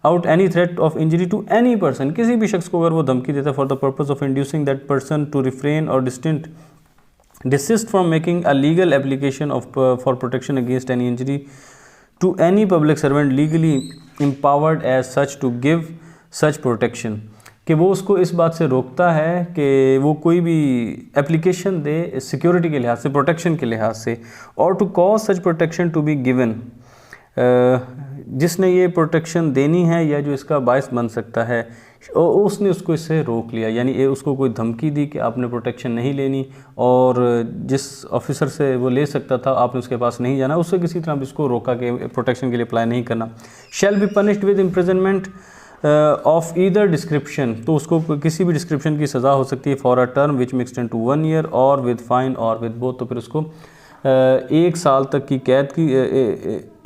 out any threat of injury to any person, किसी भी शख्स को अगर वो धमकी देता है for the purpose of inducing that person to refrain or desist from making a legal application of for protection against any injury to any public servant legally empowered as such to give such protection, कि वो उसको इस बात से रोकता है कि वो कोई भी एप्लीकेशन दे सिक्योरिटी के लिहाज से, प्रोटेक्शन के लिहाज से, or to cause such protection to be given, जिसने ये प्रोटेक्शन देनी है या जो इसका बायस बन सकता है, और उसने उसको इससे रोक लिया, यानी ये उसको कोई धमकी दी कि आपने प्रोटेक्शन नहीं लेनी, और जिस ऑफिसर से वो ले सकता था आपने उसके पास नहीं जाना, उससे किसी तरह भी उसको रोका कि प्रोटेक्शन के लिए अप्लाई नहीं करना। शैल be punished with imprisonment of either description, तो उसको किसी भी डिस्क्रिप्शन की सज़ा हो सकती है for a term which mixed in to 1 year or with fine or with both, तो फिर उसको 1 साल तक की कैद की,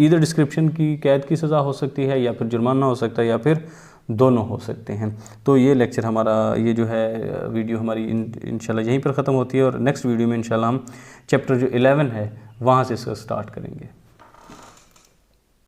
ईदर डिस्क्रिप्शन की कैद की सज़ा हो सकती है, या फिर जुर्माना हो सकता है, या फिर दोनों हो सकते हैं। तो ये लेक्चर हमारा, ये जो है वीडियो हमारी इंशाल्लाह यहीं पर ख़त्म होती है, और नेक्स्ट वीडियो में इंशाल्लाह हम चैप्टर जो 11 है वहाँ से इसका स्टार्ट करेंगे।